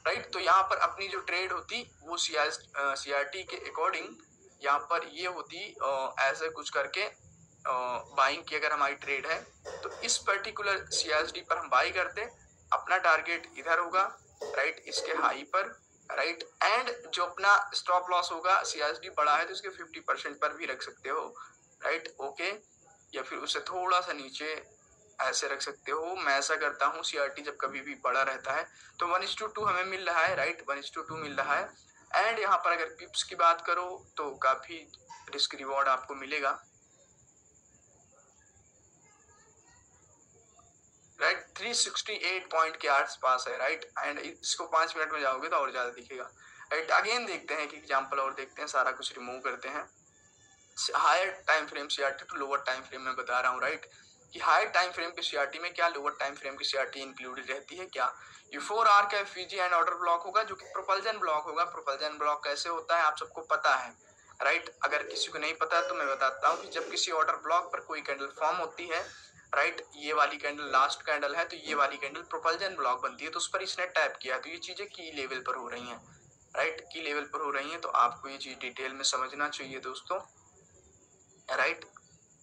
राइट। तो यहाँ पर अपनी जो ट्रेड होती वो CRT के अकॉर्डिंग यहाँ पर ये होती ऐसे कुछ करके बाइंग की अगर हमारी ट्रेड है तो इस पर्टिकुलर CISD पर हम बाई करते, अपना टारगेट इधर होगा, राइट, इसके हाई पर, राइट। एंड जो अपना स्टॉप लॉस होगा, CISD बड़ा है तो इसके 50% पर भी रख सकते हो, राइट, ओके। या फिर उससे थोड़ा सा नीचे ऐसे रख सकते हो। मैं ऐसा करता हूँ, CRT जब कभी भी बड़ा रहता है तो 1:2 हमें मिल रहा है, राइट, 1:2 मिल रहा है। एंड यहाँ पर अगर पिप्स की बात करो तो काफी रिस्क रिवॉर्ड आपको मिलेगा, राइट। 368 पॉइंट के आसपास है, राइट। एंड इसको 5 मिनट में जाओगे तो और ज्यादा दिखेगा, राइट। अगेन देखते हैं कि एग्जांपल और देखते हैं, सारा कुछ रिमूव करते हैं। Higher time frame CRT to lower time frame में बता रहा हूँ, राइट, कि हायर टाइम फ्रेम की CRT में क्या, लोअर टाइम फ्रेम की CRT इंक्लूडेड रहती है क्या। ये 4 आवर का FVG एंड ऑर्डर ब्लॉक होगा जो कि प्रोपल्जन ब्लॉक होगा। प्रोपल्जन ब्लॉक कैसे होता है आप सबको पता है, राइट। अगर किसी को नहीं पता है तो मैं बताता हूँ कि जब किसी ऑर्डर ब्लॉक पर कोई कैंडल फॉर्म होती है, राइट, ये वाली कैंडल लास्ट कैंडल है तो ये वाली कैंडल प्रोपल्जन ब्लॉक बनती है, तो उस पर इसने टैप किया तो ये चीजें की लेवल पर हो रही हैं, राइट, की लेवल पर हो रही हैं। तो आपको ये चीज डिटेल में समझना चाहिए दोस्तों, राइट।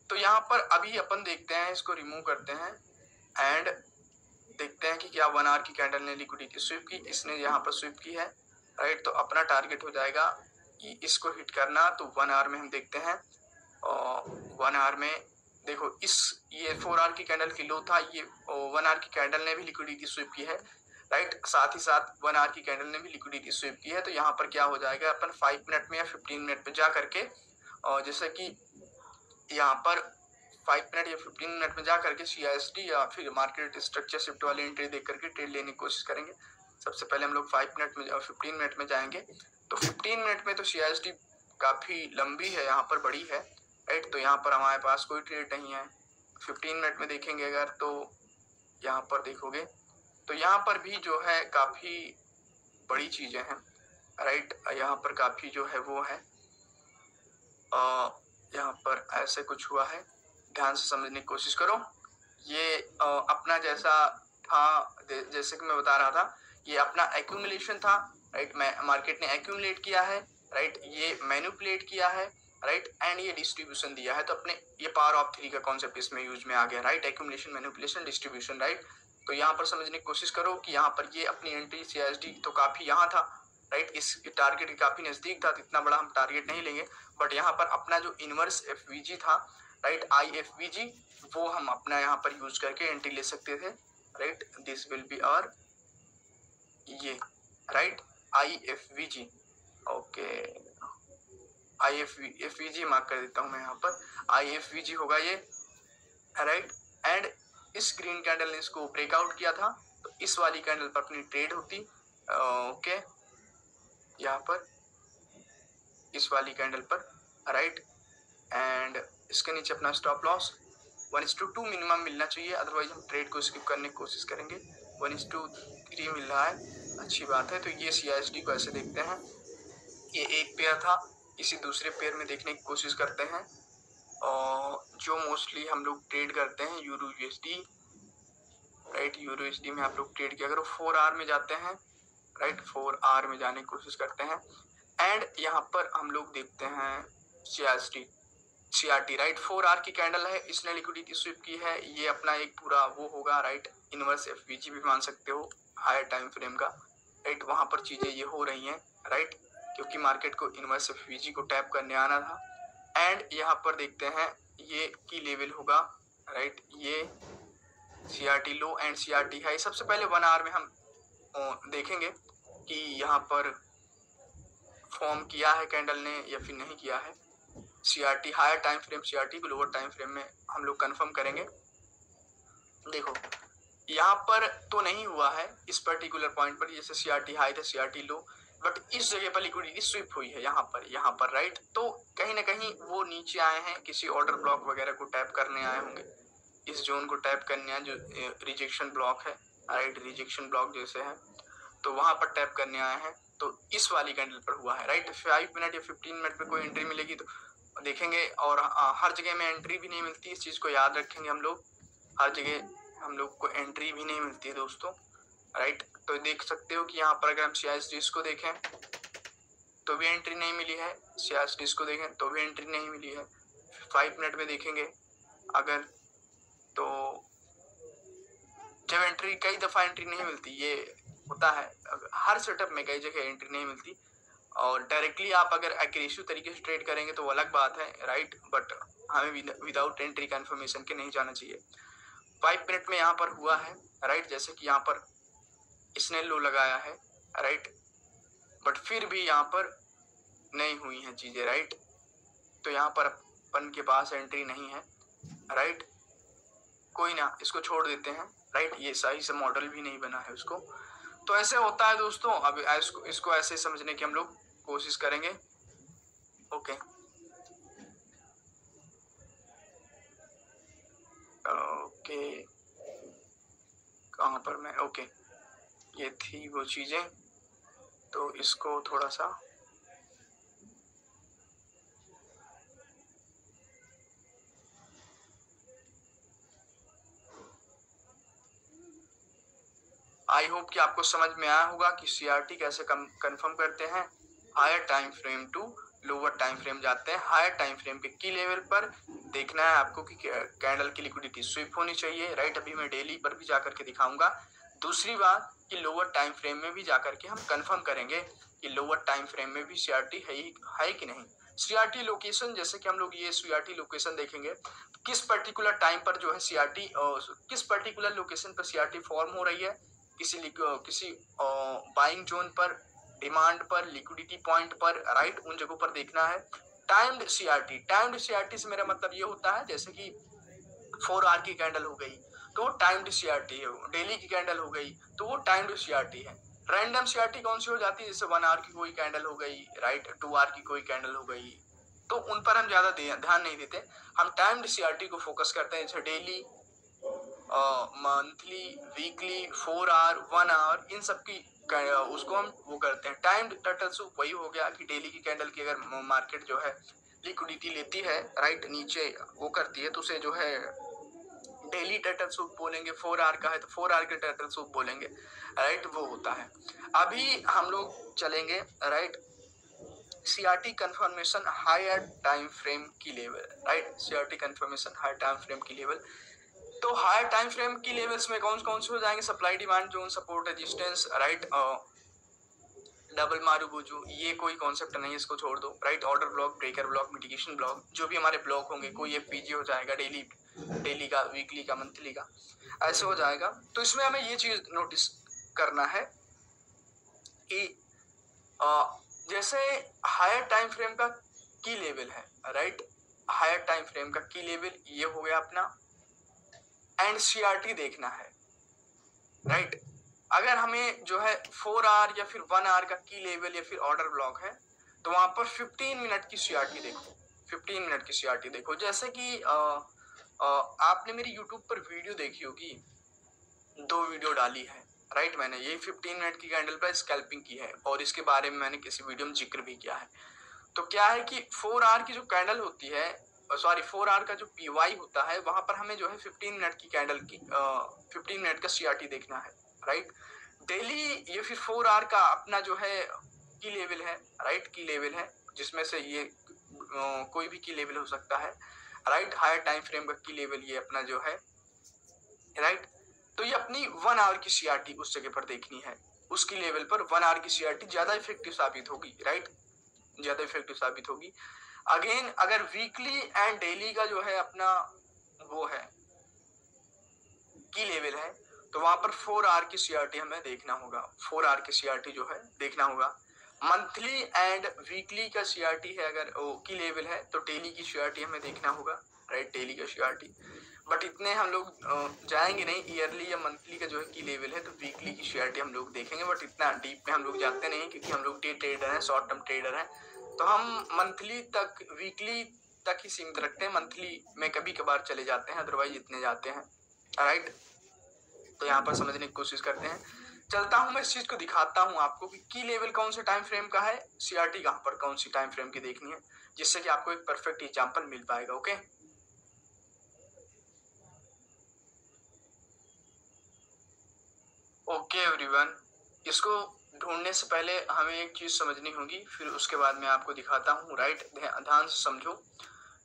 तो यहाँ पर अभी अपन देखते हैं, इसको रिमूव करते हैं एंड देखते हैं कि क्या 1 आवर की कैंडल ने लिक्विडिटी स्वीप की, इसने यहाँ पर स्वीप की है, राइट। तो अपना टारगेट हो जाएगा इसको हिट करना। तो 1 आवर में हम देखते हैं, और 1 आवर में देखो ये 4 आवर की कैंडल की लो था, ये 1 आवर की कैंडल ने भी लिक्विडिटी स्वीप की है, राइट। साथ ही साथ 1 आवर की कैंडल ने भी लिक्विडिटी स्वीप की है। तो यहाँ पर क्या हो जाएगा, अपन 5 मिनट में या 15 मिनट में जा करके, और जैसे कि यहाँ पर 5 मिनट या 15 मिनट में जा करके CISD या फिर मार्केट स्ट्रक्चर शिफ्ट वाली एंट्री देख करके ट्रेड लेने की कोशिश करेंगे। सबसे पहले हम लोग 5 मिनट में और 15 मिनट में जाएंगे। तो 15 मिनट में तो CISD काफी लंबी है, यहाँ पर बड़ी है, राइट। तो यहाँ पर हमारे पास कोई ट्रेड नहीं है। 15 मिनट में देखेंगे अगर, तो यहाँ पर देखोगे तो यहाँ पर भी जो है काफी बड़ी चीजें हैं, राइट। यहाँ पर काफी जो है वो है, यहाँ पर ऐसे कुछ हुआ है, ध्यान से समझने की कोशिश करो। ये अपना जैसा था, जैसे कि मैं बता रहा था, ये अपना एक्यूमुलेशन था, राइट। मार्केट ने एक्यूमुलेट किया है, राइट, ये मैनिपुलेट किया है, राइट, एंड ये डिस्ट्रीब्यूशन दिया है। तो अपने ये पावर ऑफ 3 का कॉन्सेप्ट इसमें यूज में आ गया, right. Accumulation, manipulation, distribution, right. तो यहाँ पर समझने की कोशिश करो कि यहाँ पर ये अपनी एंट्री CISD तो काफी यहाँ था, राइट, इस टारगेट के काफी नजदीक था, तो इतना बड़ा हम टारगेट नहीं लेंगे। बट यहाँ पर अपना जो इनवर्स FVG था, राइट, IFVG, वो हम अपना यहाँ पर यूज करके एंट्री ले सकते थे, right. This will be our ये, right, IFVG, okay, IFVG mark कर देता हूँ मैं यहाँ पर, IFVG होगा ये, राइट। एंड इस ग्रीन कैंडल ने इसको ब्रेकआउट किया था, तो इस वाली कैंडल पर अपनी ट्रेड होती, ओके, यहाँ पर इस वाली कैंडल पर, राइट। एंड इसके नीचे अपना स्टॉप लॉस 1:2 मिनिमम मिलना चाहिए, अदरवाइज हम ट्रेड को स्किप करने की कोशिश करेंगे। 1:3 मिल रहा है, अच्छी बात है। तो ये CISD को ऐसे देखते हैं, ये एक पेयर था, इसी दूसरे पेयर में देखने की कोशिश करते हैं, और जो मोस्टली हम लोग ट्रेड करते हैं euro USD, right. Euro USD में आप लोग ट्रेड किया करो। 4 आवर में जाते हैं, राइट, 4 आवर में जाने की कोशिश करते हैं। एंड यहाँ पर हम लोग देखते हैं CRT, राइट। 4 आवर की कैंडल है, इसने लिक्विडिटी स्वीप की है, ये अपना एक पूरा वो होगा, राइट, इनवर्स FVG भी मान सकते हो, हायर टाइम फ्रेम का, राइट। वहां पर चीजें ये हो रही हैं, राइट, क्योंकि मार्केट को इनवर्स FVG को टैप करने आना था। एंड यहाँ पर देखते हैं ये की लेवल होगा, राइट, ये CRT low and CRT high. सबसे पहले 1 आवर में हम देखेंगे कि यहाँ पर फॉर्म किया है कैंडल ने या फिर नहीं किया है। CRT higher time frame CRT को लोअर टाइम फ्रेम में हम लोग कंफर्म करेंगे। देखो यहाँ पर तो नहीं हुआ है इस पर्टिकुलर पॉइंट पर, जैसे CRT हाई था CRT लो, बट इस जगह पर लिक्विडिटी स्विप हुई है यहाँ पर, राइट। तो कहीं ना कहीं वो नीचे आए हैं, किसी ऑर्डर ब्लॉक वगैरह को टैप करने आए होंगे, इस जोन को टैप करना है जो रिजेक्शन ब्लॉक है, राइट, रिजेक्शन ब्लॉक जैसे है, तो वहां पर टैप करने आए हैं। तो इस वाली कैंडल पर हुआ है, राइट। 5 मिनट या 15 मिनट पे कोई एंट्री मिलेगी तो देखेंगे, और हर जगह में एंट्री भी नहीं मिलती, इस चीज को याद रखेंगे हम लोग, हर जगह हम लोग को एंट्री भी नहीं मिलती है दोस्तों, राइट। तो देख सकते हो कि यहाँ पर अगर हम CISDs को देखें तो भी एंट्री नहीं मिली है, CISDs को देखें तो भी एंट्री नहीं मिली है। 5 मिनट में देखेंगे अगर, तो जब एंट्री, कई दफा एंट्री नहीं मिलती, ये होता है हर सेटअप में, कई जगह एंट्री नहीं मिलती। और डायरेक्टली आप अगर एग्रेसिव तरीके से ट्रेड करेंगे तो वो अलग बात है, राइट, बट हमें विदाउट एंट्री कंफर्मेशन के नहीं जाना चाहिए। 5 मिनट में यहाँ पर हुआ है, राइट, जैसे कि यहाँ पर इसने लो लगाया है, राइट, बट फिर भी यहाँ पर नहीं हुई हैं चीजें, राइट। तो यहाँ पर अपन के पास एंट्री नहीं है, राइट, कोई ना, इसको छोड़ देते हैं, राइट, ये सही से मॉडल भी नहीं बना है उसको। तो ऐसे होता है दोस्तों। अब इसको ऐसे समझने की हम लोग कोशिश करेंगे। ओके, ओके, कहाँ पर मैं, ओके, ये थी वो चीजें, तो इसको थोड़ा सा आई होप कि आपको समझ में आया होगा कि CRT कैसे कंफर्म करते हैं। Higher time frame to lower time frame जाते हैं, हायर टाइम फ्रेम के की लेवल पर देखना है आपको कि कैंडल की लिक्विडिटी स्विप होनी चाहिए, राइट। अभी मैं डेली पर भी जाकर के दिखाऊंगा। दूसरी बात कि लोअर टाइम फ्रेम में भी जाकर के हम कंफर्म करेंगे कि लोअर टाइम फ्रेम में भी CRT है कि नहीं। CRT लोकेशन, जैसे कि हम लोग ये CRT लोकेशन देखेंगे, किस पर्टिकुलर टाइम पर जो है CRT, किस पर्टिकुलर लोकेशन पर CRT फॉर्म हो रही है, किसी बाइंग जोन पर, डिमांड पर, लिक्विडिटी पॉइंट पर, राइट, उन जगहों पर देखना है। टाइम्ड CRT से मेरा मतलब ये होता है जैसे कि 4 आवर की कैंडल हो गई तो वो टाइम्ड CRT है, डेली की कैंडल हो गई तो वो टाइम्ड CRT है। रैंडम CRT कौन सी हो जाती है, जैसे 1 आवर की कोई कैंडल हो गई, राइट, 2 आवर की कोई कैंडल हो गई, तो उन पर हम ज्यादा ध्यान नहीं देते, हम टाइम्ड CRT को फोकस करते हैं, जैसे daily, monthly, weekly, 4 hour, 1 hour, इन सब की उसको हम वो करते हैं। टाइम्ड टर्टल सूप वही हो गया कि डेली की कैंडल की अगर मार्केट जो है लिक्विडिटी लेती है, राइट, नीचे वो करती है, तो उसे जो है डेली टर्टल सूप बोलेंगे। 4 आवर का है तो 4 आवर के टर्टल सूप बोलेंगे, राइट, वो होता है। अभी हम लोग चलेंगे, right, CRT confirmation higher time frame की level, right, CRT confirmation higher time frame की लेवल। तो हायर टाइम फ्रेम की लेवल्स में कौन कौन से हो जाएंगे, supply demand zone, support resistance, right, double marubozu, ये कोई कॉन्सेप्ट नहीं है, इसको छोड़ दो, right. Order block, breaker block, mitigation block, जो भी हमारे ब्लॉक होंगे, कोई FPG हो जाएगा, डेली का, वीकली का, मंथली का, ऐसे हो जाएगा। तो इसमें हमें ये चीज नोटिस करना है कि जैसे हायर टाइम फ्रेम का की लेवल है, राइट, हायर टाइम फ्रेम का की लेवल ये हो गया अपना, एंड CRT देखना है, राइट। अगर हमें जो है 4 आवर या फिर 1 आवर का की लेवल या फिर ऑर्डर ब्लॉक है तो वहां पर 15 मिनट की CRT देखो, 15 मिनट की CRT देखो। जैसे कि आपने मेरी YouTube पर वीडियो देखी होगी, 2 वीडियो डाली है, राइट, मैंने यही 15 मिनट की कैंडल पर स्कैल्पिंग की है और इसके बारे में मैंने किसी वीडियो में जिक्र भी किया है। तो क्या है कि 4 आवर की जो कैंडल होती है, सॉरी 4 आवर का जो PY होता है, वहां पर हमें जो है 15 मिनट की कैंडल की 15 मिनट का CRT देखना है, राइट। डेली ये फिर 4 आवर का अपना जो है की लेवल है, राइट, की लेवल है, जिसमें से ये कोई भी की लेवल हो सकता है, राइट। हायर टाइम फ्रेम का की लेवल ये अपना जो है, राइट। तो ये अपनी 1 आवर की CRT उस जगह पर देखनी है, उसकी लेवल पर 1 आवर की CRT ज्यादा इफेक्टिव साबित होगी, राइट, ज्यादा इफेक्टिव साबित होगी। अगेन अगर वीकली एंड डेली का जो है अपना वो है की लेवल है तो वहां पर 4 आवर की CRT हमें देखना होगा, 4 आवर की CRT जो है देखना होगा। मंथली एंड वीकली का CRT है, अगर की लेवल है तो डेली की CRT हमें देखना होगा, राइट, डेली का CRT। बट इतने हम लोग जाएंगे नहीं, ईयरली या मंथली का जो है की लेवल है तो वीकली की CRT हम लोग देखेंगे, बट इतना डीप में हम लोग जाते नहीं क्योंकि हम लोग डे ट्रेडर हैं, शॉर्ट टर्म ट्रेडर हैं। तो हम मंथली तक, वीकली तक ही सीमित रखते हैं, मंथली में कभी कभार चले जाते हैं, अदरवाइज इतने जाते हैं, राइट। तो यहाँ पर समझने की कोशिश करते हैं। चलता हूं मैं इस चीज को दिखाता हूं आपको कि की लेवल कौन से टाइम फ्रेम का है, सीआरटी कहां पर कौन सी टाइम फ्रेम की देखनी है, जिससे कि आपको एक परफेक्ट एग्जांपल मिल पाएगा। ओके, ओके एवरीवन, इसको ढूंढने से पहले हमें एक चीज समझनी होगी, फिर उसके बाद मैं आपको दिखाता हूँ, राइट। ध्यान से समझो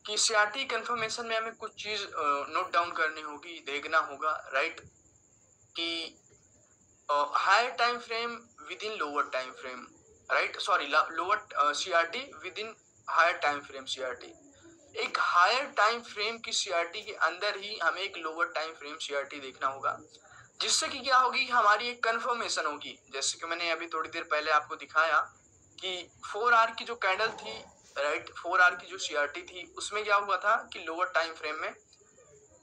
कि सीआरटी कंफर्मेशन में हमें कुछ चीज नोट डाउन करनी होगी, देखना होगा, राइट, कि higher time frame within lower time frame, right, sorry, lower CRT within higher time frame CRT. एक हायर टाइम फ्रेम की सीआरटी के अंदर ही हमें एक लोअर टाइम फ्रेम सीआरटी देखना होगा, जिससे कि क्या होगी, हमारी एक कंफर्मेशन होगी। जैसे कि मैंने अभी थोड़ी देर पहले आपको दिखाया कि 4 आवर की जो कैंडल थी, राइट, 4 आवर की जो सीआरटी थी, उसमें क्या हुआ था कि लोअर टाइम फ्रेम में,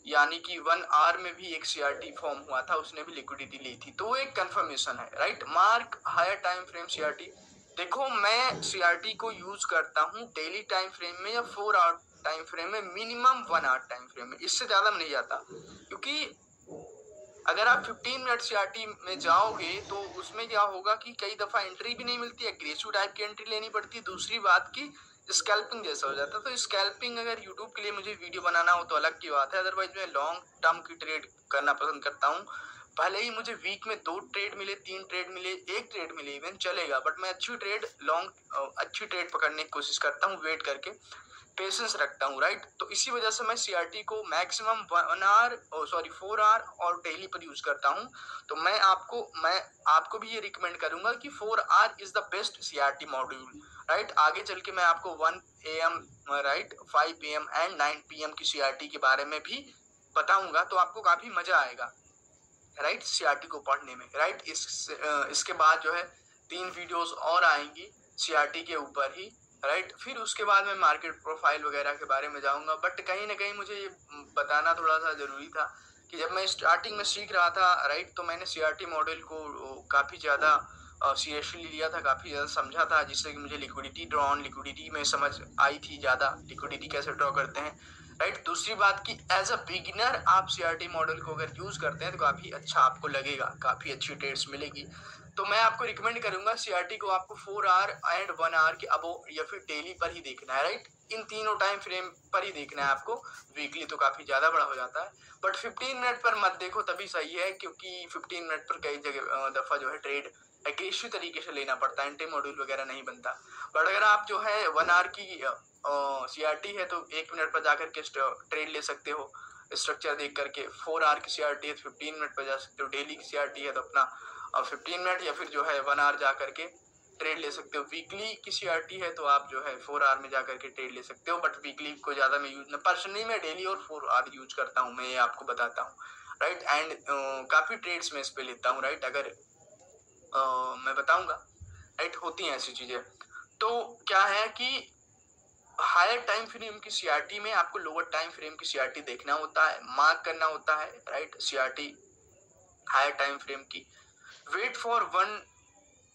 यानी कि 1 आवर में भी एक सीआरटी फॉर्म हुआ था, उसने भी लिक्विडिटी ली थी, तो वो एक कंफर्मेशन है, right. Mark higher time frame CRT. देखो, मैं सीआरटी को यूज करता हूँ डेली टाइम फ्रेम में या 4 आवर टाइम फ्रेम में, मिनिमम 1 आवर टाइम फ्रेम में, इससे ज्यादा में नहीं जाता, क्योंकि अगर आप 15 मिनट सीआरटी में जाओगे तो उसमें क्या होगा कि कई दफा एंट्री भी नहीं मिलती, एग्रेसिव टाइप की एंट्री लेनी पड़ती है। दूसरी बात की स्कैल्पिंग जैसा हो जाता है। तो स्कैल्पिंग अगर यूट्यूब के लिए मुझे वीडियो बनाना हो तो अलग की बात है, अदरवाइज मैं लॉन्ग टर्म की ट्रेड करना पसंद करता हूँ। भले ही मुझे वीक में 2 ट्रेड मिले, 3 ट्रेड मिले, 1 ट्रेड मिले इवन चलेगा, बट मैं अच्छी ट्रेड पकड़ने की कोशिश करता हूँ, वेट करके पेशेंस रखता हूँ, राइट। तो इसी वजह से मैं सीआरटी को मैक्सिमम 4 आवर और डेली पर यूज करता हूँ। तो मैं आपको भी ये रिकमेंड करूंगा कि 4 our is the best CRT module, right. आगे चल के मैं आपको 1 AM, right, 5 PM and 9 PM की सीआरटी के बारे में भी बताऊंगा, तो आपको काफी मजा आएगा, राइट, सीआरटी को पढ़ने में, राइट। इसके बाद जो है 3 वीडियोस और आएंगी सीआरटी के ऊपर ही, राइट। फिर उसके बाद मैं मार्केट प्रोफाइल वगैरह के बारे में जाऊंगा, बट कहीं ना कहीं मुझे ये बताना थोड़ा सा जरूरी था कि जब मैं स्टार्टिंग में सीख रहा था, राइट, तो मैंने सीआरटी मॉडल को काफी ज्यादा सीरियसली लिया था, काफी ज्यादा समझा था, जिससे कि मुझे लिक्विडिटी में समझ आई थी, ज्यादा लिक्विडिटी कैसे ड्रॉ करते हैं, राइट। दूसरी बात की एज अ बिगिनर आप सीआरटी मॉडल को अगर यूज करते हैं तो काफी अच्छा आपको लगेगा, काफी अच्छी ट्रेड्स मिलेगी। तो मैं आपको रिकमेंड करूंगा सीआरटी को आपको 4 आवर एंड 1 आवर के अबो या फिर डेली पर ही देखना है, राइट। इन तीनों टाइम फ्रेम पर ही देखना है आपको, वीकली तो काफी ज्यादा बड़ा हो जाता है, बट 15 मिनट पर मत देखो, तभी सही है, क्योंकि 15 मिनट पर कई जगह दफा जो है ट्रेड एग्रेसिव तरीके से लेना पड़ता है, एंटी मॉड्यूल वगैरह नहीं बनता। बट अगर आप जो है 1 आवर की सीआरटी है तो 1 मिनट पर जाकर के ट्रेड ले सकते हो, स्ट्रक्चर देख करके। 4 आवर की सीआरटी है तो 15 मिनट पर जा सकते हो, डेली की सीआरटी है तो अपना 15 मिनट या फिर जो है 1 आवर जा करके ट्रेड ले सकते हो। वीकली की सीआरटी है तो आप जो है 4 आवर में जाकर के ट्रेड ले सकते हो, बट वीकली को ज्यादा मैं यूज पर्सनली मैं डेली और 4 आवर यूज करता हूँ, मैं ये आपको बताता हूँ, राइट। एंड काफी ट्रेड्स में इस पे लेता हूँ, राइट, अगर मैं बताऊंगा, राइट, होती हैं ऐसी चीजें। तो क्या है कि हायर टाइम फ्रेम की सीआरटी में आपको लोअर टाइम फ्रेम की सीआरटी देखना होता है, मार्क करना होता है, right. CRT higher time frame की, wait for one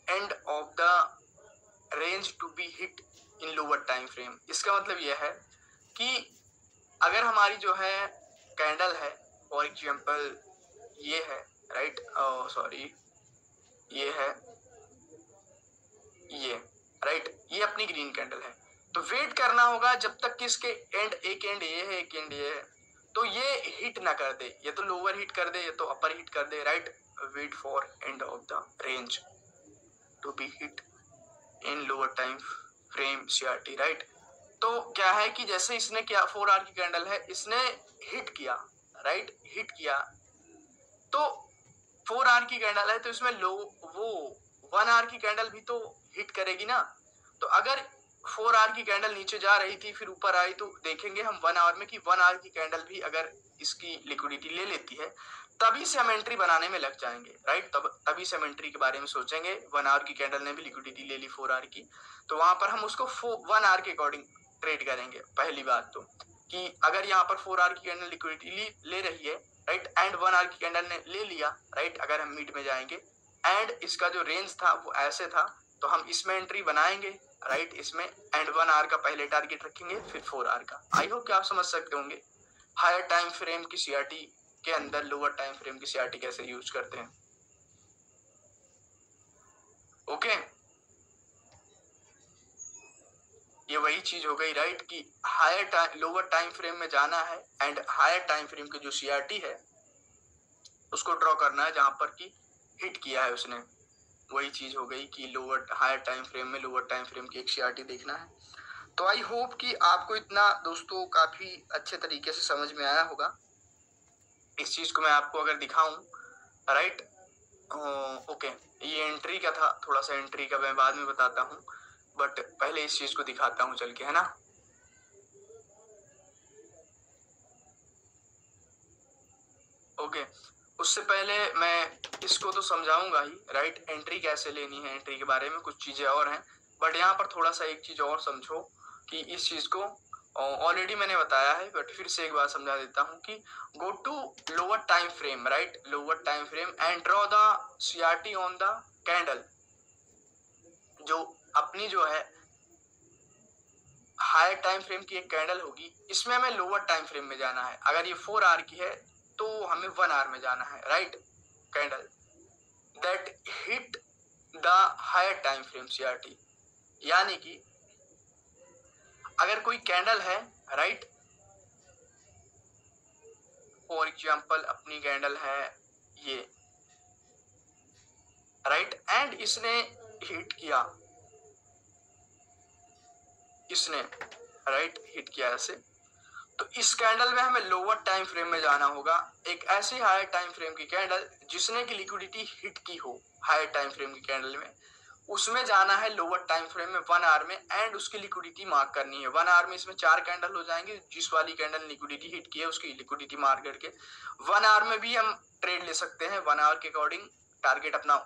end of the range to be hit in lower time frame. इसका मतलब यह है कि अगर हमारी जो है कैंडल है, फॉर एग्जाम्पल ये है, राइट, सॉरी, ये है, ये, राइट, ये अपनी ग्रीन कैंडल है, तो वेट करना होगा जब तक कि इसके एक एंड ये है, एक एंड ये है, तो ये हिट ना कर दे, ये तो लोअर हिट कर दे, ये तो अपर हिट कर दे, right. Wait for end of the range to be hit in lower time frame CRT, right. तो क्या है कि जैसे इसने क्या 4 आवर की कैंडल है, इसने हिट किया, राइट, हिट किया, तो 4 आवर की कैंडल है तो इसमें वो 1 आवर की कैंडल भी तो हिट करेगी ना। तो अगर 4 आवर की कैंडल नीचे जा रही थी फिर ऊपर आई, तो देखेंगे हम 1 आवर में कि 1 आवर की कैंडल भी अगर इसकी लिक्विडिटी ले लेती है, तभी से हम एंट्री बनाने में लग जाएंगे, राइट। तभी से हम एंट्री के बारे में सोचेंगे। 1 आवर की कैंडल ने भी लिक्विडिटी ले ली 4 आवर की, तो वहां पर हम उसको 1 आवर के अकॉर्डिंग ट्रेड करेंगे। पहली बात तो कि अगर यहाँ पर 4 आवर की कैंडल लिक्विडिटी ले रही है, राइट, एंड 1 आवर की कैंडल ने ले लिया, राइट, अगर हम मिड में जाएंगे, एंड इसका जो रेंज था वो ऐसे था तो हम इसमें एंट्री बनाएंगे, राइट, इसमें एंड 1 आवर का पहले टारगेट रखेंगे, फिर 4 आवर का। आई होप कि आप समझ सकते होंगे हायर टाइम फ्रेम की सीआरटी के अंदर लोअर टाइम फ्रेम की सीआरटी कैसे यूज करते हैं। ओके, ये वही चीज हो गई, राइट, कि higher time lower time frame में जाना है एंड हायर टाइम फ्रेम की जो सीआरटी है उसको ड्रॉ करना है जहां पर कि हिट किया है उसने। वही चीज हो गई कि लोअर हायर टाइम फ्रेम में लोअर टाइम फ्रेम की एक सीआरटी देखना है। तो आई होप कि आपको इतना दोस्तों काफी अच्छे तरीके से समझ में आया होगा। इस चीज को मैं आपको अगर दिखाऊं, राइट, ओके, ये एंट्री का था, थोड़ा सा एंट्री का मैं बाद में बताता हूँ, बट पहले इस चीज को दिखाता हूँ चल के, है ना। ओके, उससे पहले मैं इसको तो समझाऊंगा ही, राइट, एंट्री कैसे लेनी है, एंट्री के बारे में कुछ चीजें और हैं, बट यहाँ पर थोड़ा सा एक चीज और समझो कि इस चीज को ऑलरेडी मैंने बताया है, बट फिर से एक बार समझा देता हूँ कि go to lower time frame, right, lower time frame and draw the CRT on the candle. जो अपनी जो है हायर टाइम फ्रेम की एक कैंडल होगी, इसमें हमें लोअर टाइम फ्रेम में जाना है। अगर ये 4 आवर की है तो हमें 1 आवर में जाना है, right, candle that hit the higher time frame CRT. यानी कि अगर कोई कैंडल है, राइट, फॉर एग्जाम्पल अपनी कैंडल है ये, राइट, एंड इसने हिट किया, इसने राइट हिट किया ऐसे, तो इस कैंडल में हमें लोअर टाइम फ्रेम में जाना होगा। एक ऐसी हायर टाइम फ्रेम की कैंडल जिसने की लिक्विडिटी हिट की हो हायर टाइम फ्रेम की कैंडल में, उसमें जाना है लोअर टाइम फ्रेम में 1 आवर में एंड उसकी लिक्विडिटी मार्क करनी है। 1 आवर में इसमें 4 कैंडल हो जाएंगे, जिस वाली कैंडल लिक्विडिटी हिट की है उसकी लिक्विडिटी मार्क करके 1 आवर में भी हम ट्रेड ले सकते हैं। 1 आवर के अकॉर्डिंग टारगेट अपना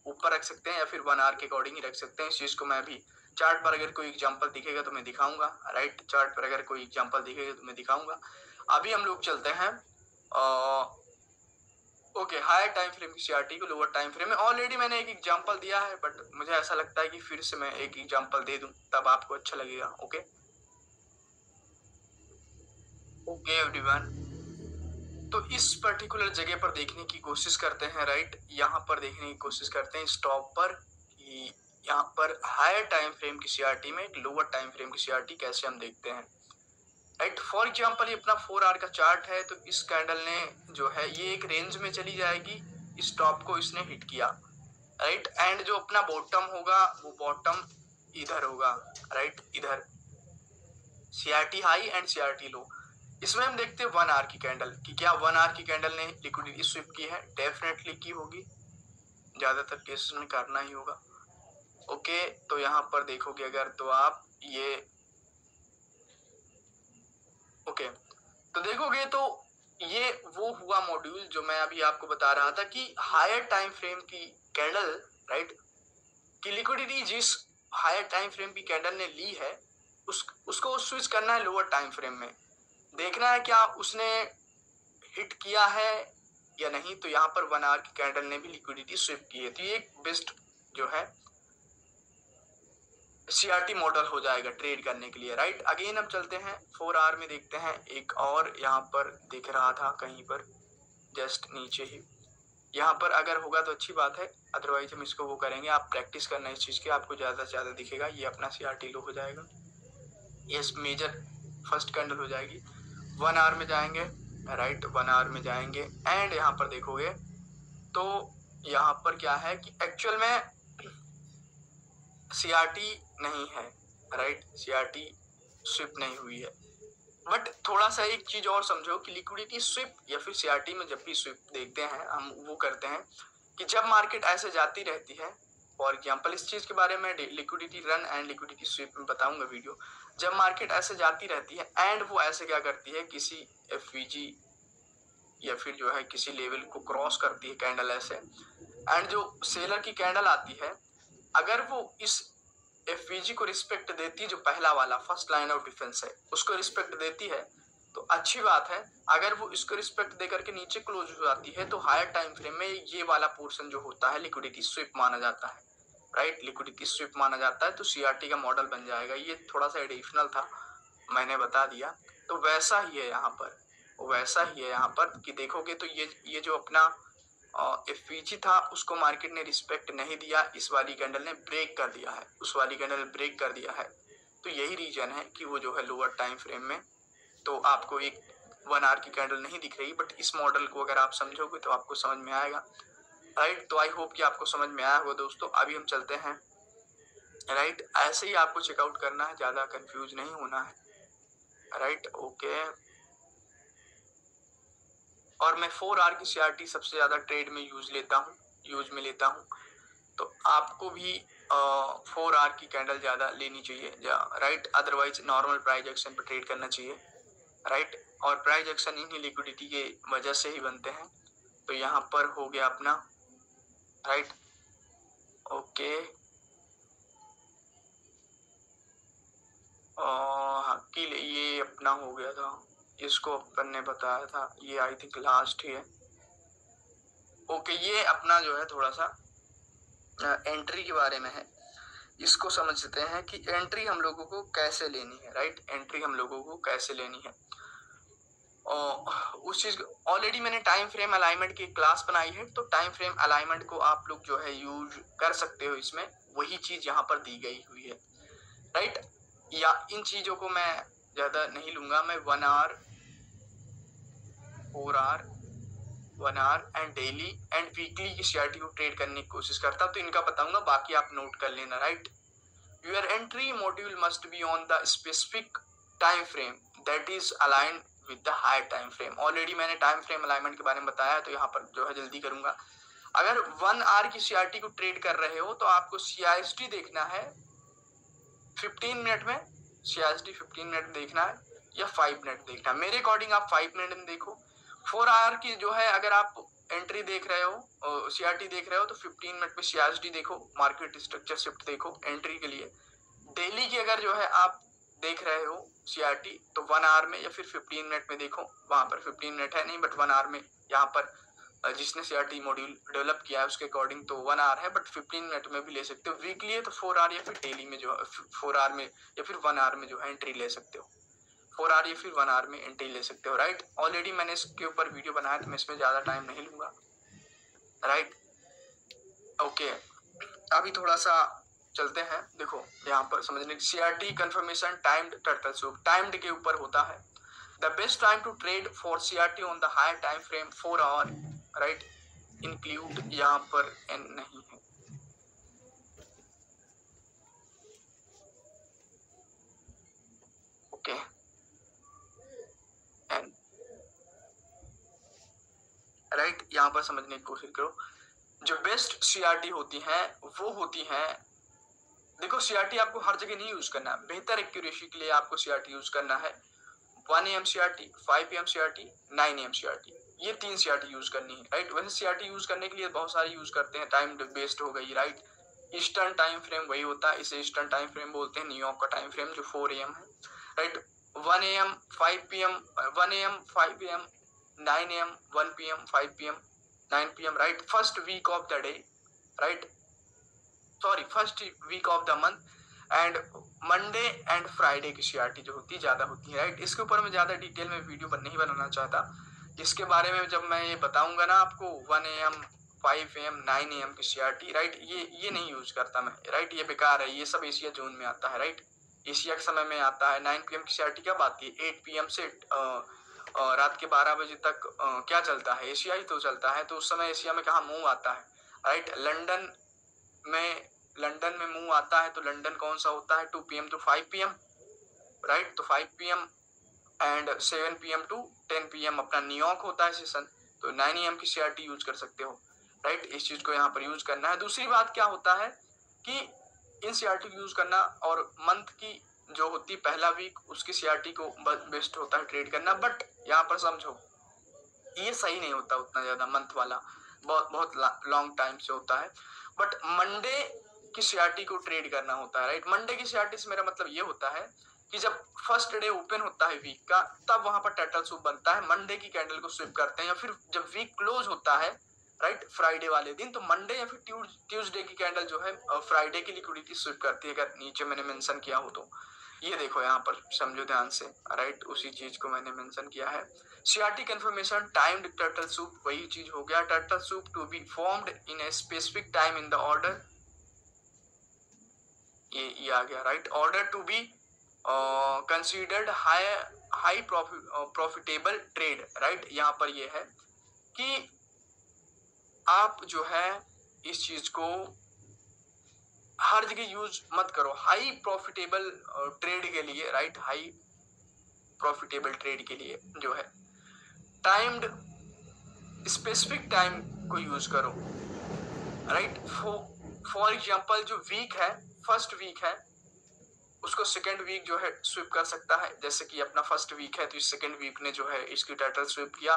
ऊपर रख सकते हैं या फिर 1 आवर के अकॉर्डिंग ही रख सकते हैं। इस चीज को मैं भी चार्ट पर अगर कोई एग्जांपल दिखेगा तो मैं दिखाऊंगा, राइट, चार्ट पर अगर कोई एग्जांपल दिखेगा तो मैं दिखाऊंगा। अभी हम लोग चलते हैं ओके हायर टाइम फ्रेम की सीआरटी को लोअर टाइम फ्रेम में। ऑलरेडी मैंने एक एग्जांपल दिया है, बट मुझे ऐसा लगता है कि फिर से मैं एक एग्जांपल दे दूं तब आपको अच्छा लगेगा। ओके ओके एवरीवन, तो इस पर्टिकुलर जगह पर देखने की कोशिश करते हैं, राइट, यहाँ पर देखने की कोशिश करते हैं स्टॉप पर कि यहाँ पर हायर टाइम फ्रेम की सीआरटी में एक लोअर टाइम फ्रेम की सीआरटी कैसे हम देखते हैं, राइट। फॉर एग्जांपल ये अपना 4 आवर का चार्ट है, तो इस कैंडल ने जो है ये एक रेंज में चली जाएगी, इस टॉप को इसने हिट किया, राइट, एंड जो अपना बॉटम होगा वो बॉटम इधर होगा, राइट, इधर सीआरटी हाई एंड सीआरटी लो। इसमें हम देखते हैं 1 आवर की कैंडल कि क्या 1 आवर की कैंडल ने लिक्विडिटी स्विप की है, डेफिनेटली की होगी, ज्यादातर केसेस में करना ही होगा। ओके, तो यहाँ पर देखोगे अगर तो आप ये ओके तो देखोगे तो ये वो हुआ मॉड्यूल जो मैं अभी आपको बता रहा था कि हायर टाइम फ्रेम की कैंडल, राइट, की लिक्विडिटी जिस हायर टाइम फ्रेम की कैंडल ने ली है उसको स्विच करना है लोअर टाइम फ्रेम में, देखना है क्या उसने हिट किया है या नहीं। तो यहाँ पर 1 आवर की कैंडल ने भी लिक्विडिटी स्विप की है, तो ये एक बेस्ट जो है सीआरटी मॉडल हो जाएगा ट्रेड करने के लिए, राइट। अगेन हम चलते हैं 4 आवर में, देखते हैं एक और यहाँ पर दिख रहा था कहीं पर जस्ट नीचे ही, यहाँ पर अगर होगा तो अच्छी बात है, अदरवाइज हम इसको वो करेंगे। आप प्रैक्टिस करना इस चीज की, आपको ज्यादा से ज्यादा दिखेगा। ये अपना सीआरटी लो हो जाएगा, ये मेजर फर्स्ट कैंडल हो जाएगी। 1 आवर में जाएंगे, राइट, 1 आवर में जाएंगे एंड यहाँ पर देखोगे तो यहाँ पर क्या है कि एक्चुअल में सीआरटी नहीं है, राइट, सीआरटी स्विप नहीं हुई है। बट थोड़ा सा एक चीज और समझो कि लिक्विडिटी स्विप या फिर सीआरटी में जब भी स्विप देखते हैं हम वो करते हैं कि जब मार्केट ऐसे जाती रहती है, फॉर एग्जांपल इस चीज के बारे में liquidity run and liquidity sweep में बताऊंगा वीडियो, जब मार्केट ऐसे जाती रहती है एंड वो ऐसे क्या करती है किसी एफवीजी या फिर जो है किसी लेवल को क्रॉस करती है कैंडल ऐसे, एंड जो सेलर की कैंडल आती है अगर वो इस एफवीजी को रिस्पेक्ट देती है, जो पहला वाला फर्स्ट लाइन ऑफ डिफेंस है उसको रिस्पेक्ट देती है तो अच्छी बात है। अगर वो इसको रिस्पेक्ट देकर के नीचे क्लोज हो जाती है तो हायर टाइम फ्रेम में ये वाला पोर्शन जो होता है लिक्विडिटी स्विप माना जाता है, राइट, लिक्विडिटी स्विप माना जाता है, तो सीआरटी का मॉडल बन जाएगा। ये थोड़ा सा एडिशनल था, मैंने बता दिया। तो वैसा ही है यहाँ पर, वैसा ही है यहाँ पर कि देखोगे तो ये जो अपना एफवीजी था उसको मार्केट ने रिस्पेक्ट नहीं दिया, इस वाली कैंडल ने ब्रेक कर दिया है, उस वाली कैंडल ब्रेक कर दिया है। तो यही रीजन है कि वो जो है लोअर टाइम फ्रेम में तो आपको एक 1 आवर की कैंडल नहीं दिख रही, बट इस मॉडल को अगर आप समझोगे तो आपको समझ में आएगा। राइट, तो आई होप कि आपको समझ में आया होगा दोस्तों। अभी हम चलते हैं। राइट, ऐसे ही आपको चेकआउट करना है, ज्यादा कंफ्यूज नहीं होना है। Right, okay. और मैं 4 आवर की सीआरटी सबसे ज्यादा ट्रेड में यूज में लेता हूँ। तो आपको भी 4 आवर की कैंडल ज्यादा लेनी चाहिए, right. Otherwise normal price action पर ट्रेड करना चाहिए, राइट। और प्राइस एक्शन इन्हीं लिक्विडिटी के वजह से ही बनते हैं। तो यहाँ पर हो गया अपना, राइट, ओके। कि ये अपना हो गया था, इसको अपन ने बताया था, ये आई थिंक लास्ट ही है। ओके, ये अपना जो है थोड़ा सा एंट्री के बारे में है। इसको समझते हैं कि एंट्री हम लोगों को कैसे लेनी है, राइट। एंट्री हम लोगों को कैसे लेनी है, और उस चीज ऑलरेडी मैंने टाइम फ्रेम अलाइनमेंट की क्लास बनाई है, तो टाइम फ्रेम अलाइनमेंट को आप लोग जो है यूज कर सकते हो इसमें, वही चीज यहाँ पर दी गई हुई है, राइट। या इन चीजों को मैं ज्यादा नहीं लूंगा, मैं 1 hour, 4 hour, 1 hour and daily and weekly की सीआरटी को ट्रेड करने की कोशिश करता हूं। तो इनका बताऊंगा, बाकी आप नोट कर लेना, right. Your entry module must be on the specific time frame that is aligned with the higher time frame. Already मैंने टाइम फ्रेम अलाइनमेंट के बारे में बताया, तो यहाँ पर जो है जल्दी करूंगा। अगर 1 आवर की सीआरटी को ट्रेड कर रहे हो तो आपको सीआईएसटी देखना है 15 मिनट में, सीआईएसटी 15 मिनट में देखना है या 5 मिनट देखना है। मेरे अकॉर्डिंग आप 5 मिनट में देखो। 4 आवर की जो है अगर आप एंट्री देख रहे हो, सीआरटी देख रहे हो, तो 15 मिनट में सीआईएसटी देखो, मार्केट स्ट्रक्चर शिफ्ट देखो एंट्री के लिए। डेली की अगर जो है आप देख रहे हो सीआरटी, तो 1 आवर में या फिर 15 मिनट में देखो। वहां पर 15 मिनट है नहीं, बट 1 आवर में यहाँ पर जिसने सीआरटी मॉड्यूल डेवलप किया है उसके अकॉर्डिंग तो 1 आवर है, बट 15 मिनट में भी ले सकते हो। वीकली है तो 4 आवर या फिर डेली में जो है 4 आवर में या फिर 1 आवर में जो है एंट्री ले सकते हो। 4 आवर या फिर 1 आवर में एंट्री ले सकते हो, राइट। ऑलरेडी मैंने इसके ऊपर वीडियो बनाया, तो मैं इसमें ज्यादा टाइम नहीं लूंगा, राइट, ओके। अभी थोड़ा सा चलते हैं। देखो यहाँ पर समझने की, CRT confirmation timed turtle soup timed के ऊपर होता है। The best time to trade for CRT on the higher time frame 4 hour, right. Include यहाँ पर एन नहीं है, ओके, एन, राइट। यहाँ पर समझने की कोशिश करो। जो बेस्ट सीआरटी होती है वो होती है, देखो सीआरटी आपको हर जगह नहीं यूज करना, बेहतर एक्यूरेसी के लिए आपको सीआरटी यूज करना है। 1 AM CRT, 5 PM CRT, 9 AM CRT, ये 3 सीआरटी यूज करनी है, राइट। वैसे सीआरटी यूज करने के लिए बहुत सारे यूज करते हैं, टाइम बेस्ड हो गई, राइट। ईस्टर्न टाइम फ्रेम वही होता है, इसे ईस्टर्न टाइम फ्रेम बोलते हैं। न्यूयॉर्क का टाइम फ्रेम जो 4 AM है, right. 1 AM 5 PM, 1 AM 5 PM, 9 AM 1 PM 5 PM 9 PM, right. First week of the day, right, sorry first week of the month and Monday and Friday की सीआरटी जो होती है ज्यादा होती है, राइट। इसके ऊपर मैं ज्यादा डिटेल में वीडियो नहीं बनाना चाहता, इसके बारे में जब मैं ये बताऊंगा ना आपको 1 AM 5 AM 9 AM की सीआरटी, राइट, ये नहीं यूज करता मैं, राइट। ये बेकार है, ये सब एशिया जोन में आता है, राइट। एशिया के समय में आता है। 9 PM की सीआरटी कब आती है? 8 PM से रात के 12 बजे तक क्या चलता है? एशिया ही तो चलता है। तो उस समय एशिया में कहाँ मूव आता है, राइट। लंदन में मूव आता है, तो लंदन कौन सा होता है? 2 PM to 5 PM, राइट। तो 5 PM and 7 PM to 10 PM अपना न्यूयॉर्क होता है सेशन, तो 9 AM की सीआरटी यूज कर सकते हो, राइट। इस चीज को यहाँ पर यूज करना है। दूसरी बात क्या होता है कि इन सीआरटी को यूज करना, और मंथ की जो होती पहला वीक उसकी सीआरटी को बेस्ट होता है ट्रेड करना, बट यहाँ पर समझो ये सही नहीं होता उतना ज्यादा, मंथ वाला बहुत लॉन्ग टाइम से होता है। बट मंडे की सीआरटी को ट्रेड करना होता है, राइट। मंडे की सीआरटी से मेरा मतलब ये होता है कि जब फर्स्ट डे ओपन होता है वीक का, तब वहां पर टर्टल सूप बनता है, मंडे की कैंडल को स्विप करते हैं, या फिर जब वीक क्लोज होता है, राइट, फ्राइडे वाले दिन। तो मंडे या फिर ट्यूसडे की कैंडल जो है फ्राइडे की लिक्विडिटी स्वीप करती है, अगर नीचे मैंने मेंशन किया हो तो। ये देखो यहाँ पर समझो ध्यान से, राइट, उसी चीज को मैंने मेंशन किया है। CRT confirmation timed turtle soup, वही चीज हो गया। Turtle soup to be formed in a specific time in the order, ये आ गया, right. Order to be considered high profitable trade, right. यहाँ पर ये है कि आप जो है इस चीज को हर जगह यूज मत करो, हाई प्रॉफिटेबल ट्रेड के लिए, राइट, हाई प्रॉफिटेबल ट्रेड के लिए जो है टाइम्ड स्पेसिफिक टाइम को यूज करो, राइट। फॉर एग्जांपल जो वीक है, फर्स्ट वीक है, उसको सेकेंड वीक जो है स्विप कर सकता है। जैसे कि अपना फर्स्ट वीक है तो इस सेकेंड वीक ने जो है इसकी टाइटल स्विप किया,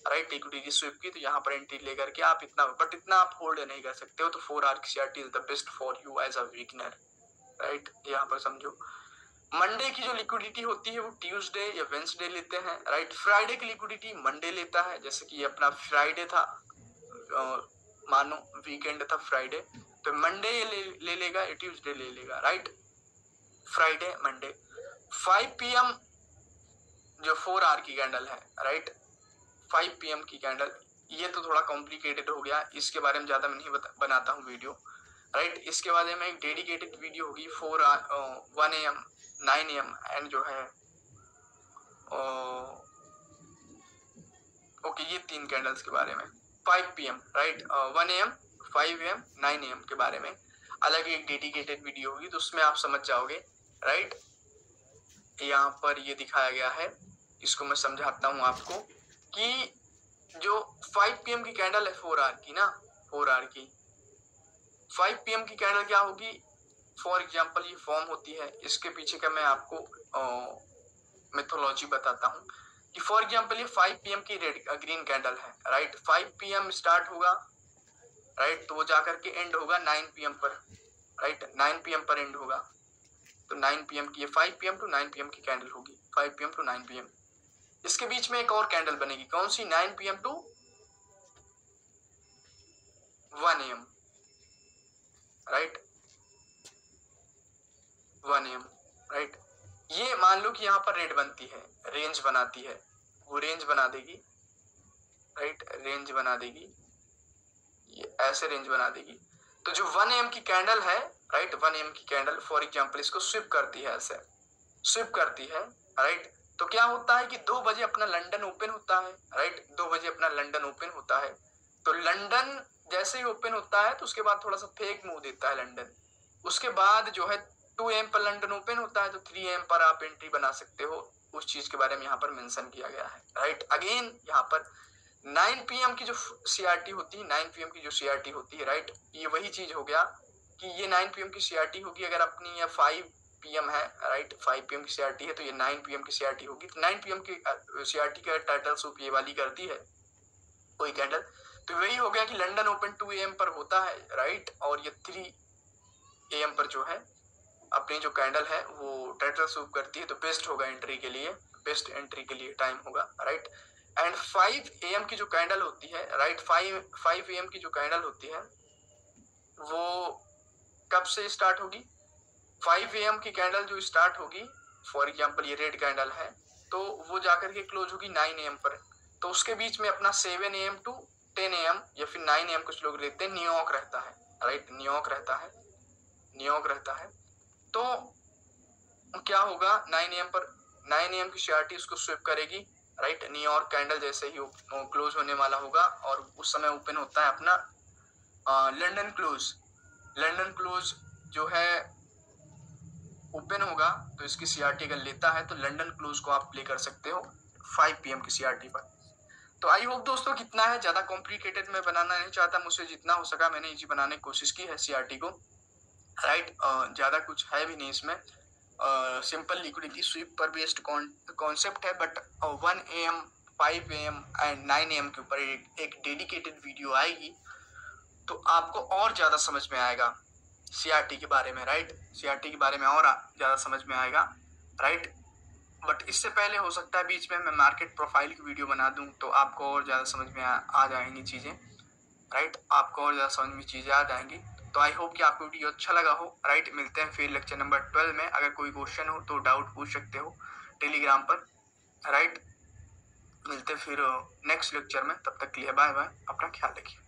राइट, इक्विटी स्विप की, तो यहाँ पर एंट्री लेकर के आप इतना, बट इतना आप होल्ड नहीं कर सकते हो। तो 4 आवर की CRT is the best for you as a weakener, right. यहाँ पर समझो मंडे की जो लिक्विडिटी होती है वो ट्यूसडे या वेंसडे लेते हैं, राइट। फ्राइडे की लिक्विडिटी मंडे लेता है, जैसे कि अपना फ्राइडे था, मानो वीकेंड था फ्राइडे, तो मंडे ले लेगा या ट्यूसडे ले लेगा, राइट। फ्राइडे मंडे 5 PM जो 4 आवर की कैंडल है, राइट, 5 PM की कैंडल, ये तो थोड़ा कॉम्प्लिकेटेड हो गया, इसके बारे में ज्यादा मैं नहीं बनाता हूँ वीडियो, राइट। इसके बाद में एक डेडिकेटेड वीडियो होगी 1 AM 9 AM एंड जो है ओके, ये 3 कैंडल्स के बारे में, 5 PM, right, 1 AM 5 AM 9 AM के बारे में अलग एक डेडिकेटेड वीडियो होगी, तो उसमें आप समझ जाओगे, राइट। यहाँ पर ये दिखाया गया है, इसको मैं समझाता हूँ आपको कि जो 5 PM की कैंडल है 4 आवर की ना, 4 आवर की 5 PM की कैंडल क्या होगी, फॉर एग्जांपल ये फॉर्म होती है, इसके पीछे का मैं आपको मेथोलॉजी बताता हूँ कि फॉर एग्जांपल ये 5 PM की रेड ग्रीन कैंडल है, राइट। 5 PM स्टार्ट होगा, राइट, तो वो जाकर के एंड होगा 9 PM पर, राइट, 9 PM पर एंड होगा। तो 9 PM की, ये 5 PM टू 9 PM की कैंडल होगी, 5 PM टू 9 PM। इसके बीच में एक और कैंडल बनेगी, कौन सी, 9 PM to 1 AM, right, 1 AM, right. ये मान लो कि यहाँ पर रेड बनती है, रेंज बनाती है, वो रेंज बना देगी, राइट, रेंज बना देगी, ये ऐसे रेंज बना देगी। तो जो 1 AM की कैंडल है, राइट, 1 AM की कैंडल फॉर एग्जांपल इसको स्विप करती है, ऐसे स्विप करती है, राइट। तो क्या होता है कि 2 बजे अपना लंदन ओपन होता है, राइट, 2 बजे अपना लंदन ओपन होता है। तो लंदन जैसे ही ओपन होता है तो उसके बाद थोड़ा सा फेक मूव देता है लंदन, उसके बाद जो है 2 AM पर लंदन ओपन होता है, तो 3 AM पर आप एंट्री बना सकते हो, उस चीज के बारे में यहाँ पर मेंशन किया गया है, राइट। अगेन यहाँ पर 9 PM की जो सीआरटी होती है, 9 PM की जो सीआरटी होती है, राइट, ये वही चीज हो गया कि ये 9 PM की सीआरटी होगी, अगर अपनी ये 5 PM है, राइट, 5 PM की सीआरटी है, तो ये 9 PM की सीआरटी होगी। तो 9 PM की सीआरटी का टाइटल सूप ये वाली करती है कोई कैंडल, तो वही हो गया कि लंदन ओपन 2 AM पर होता है, राइट, और ये 3 AM पर जो है अपनी जो कैंडल है वो टाइटल सूप करती है, तो बेस्ट होगा एंट्री के लिए, बेस्ट एंट्री के लिए टाइम होगा, राइट। एंड 5 AM की जो कैंडल होती है, राइट, 5 AM की जो कैंडल होती है वो कब से स्टार्ट होगी, 5 AM की कैंडल जो स्टार्ट होगी, फॉर एग्जांपल ये रेड कैंडल है, तो वो जाकर के क्लोज होगी 9 AM पर। तो उसके बीच में अपना 7 AM टू 10 AM या फिर 9 AM कुछ लोग लेते हैं, न्यूयॉर्क रहता है, राइट, न्यूयॉर्क रहता है, न्यूयॉर्क रहता है। तो क्या होगा, 9 AM पर 9 AM की सीआरटी उसको स्विप करेगी, राइट, न्यूयॉर्क कैंडल जैसे ही क्लोज होने वाला होगा, और उस समय ओपन होता है अपना लंदन क्लोज, लंदन क्लोज जो है ओपन होगा, तो इसकी सीआरटी अगर लेता है तो लंदन क्लोज को आप प्ले कर सकते हो 5 PM की सीआरटी पर। तो आई होप दोस्तों कितना है, ज्यादा कॉम्प्लिकेटेड मैं बनाना नहीं चाहता, मुझसे जितना हो सका मैंने इजी बनाने की कोशिश की है सीआरटी को, राइट। ज्यादा कुछ है भी नहीं इसमें, सिंपल लिक्विडिटी स्वीप पर बेस्ड कॉन्सेप्ट है, but 1 AM 5 AM and 9 AM के ऊपर एक डेडिकेटेड वीडियो आएगी, तो आपको और ज्यादा समझ में आएगा सीआरटी के बारे में, राइट, सीआरटी के बारे में और ज्यादा समझ में आएगा, राइट। बट इससे पहले हो सकता है बीच में मैं मार्केट प्रोफाइल की वीडियो बना दूं, तो आपको और ज्यादा समझ में आ जाएंगी चीजें, राइट, आपको और ज़्यादा समझ में चीज़ें आ जाएंगी। तो आई होप कि आपको वीडियो अच्छा लगा हो। राइट, मिलते हैं फिर लेक्चर नंबर 12 में। अगर कोई क्वेश्चन हो तो डाउट पूछ सकते हो टेलीग्राम पर। राइट, मिलते हैं फिर नेक्स्ट लेक्चर में। तब तक के लिए बाय बाय, अपना ख्याल रखिए।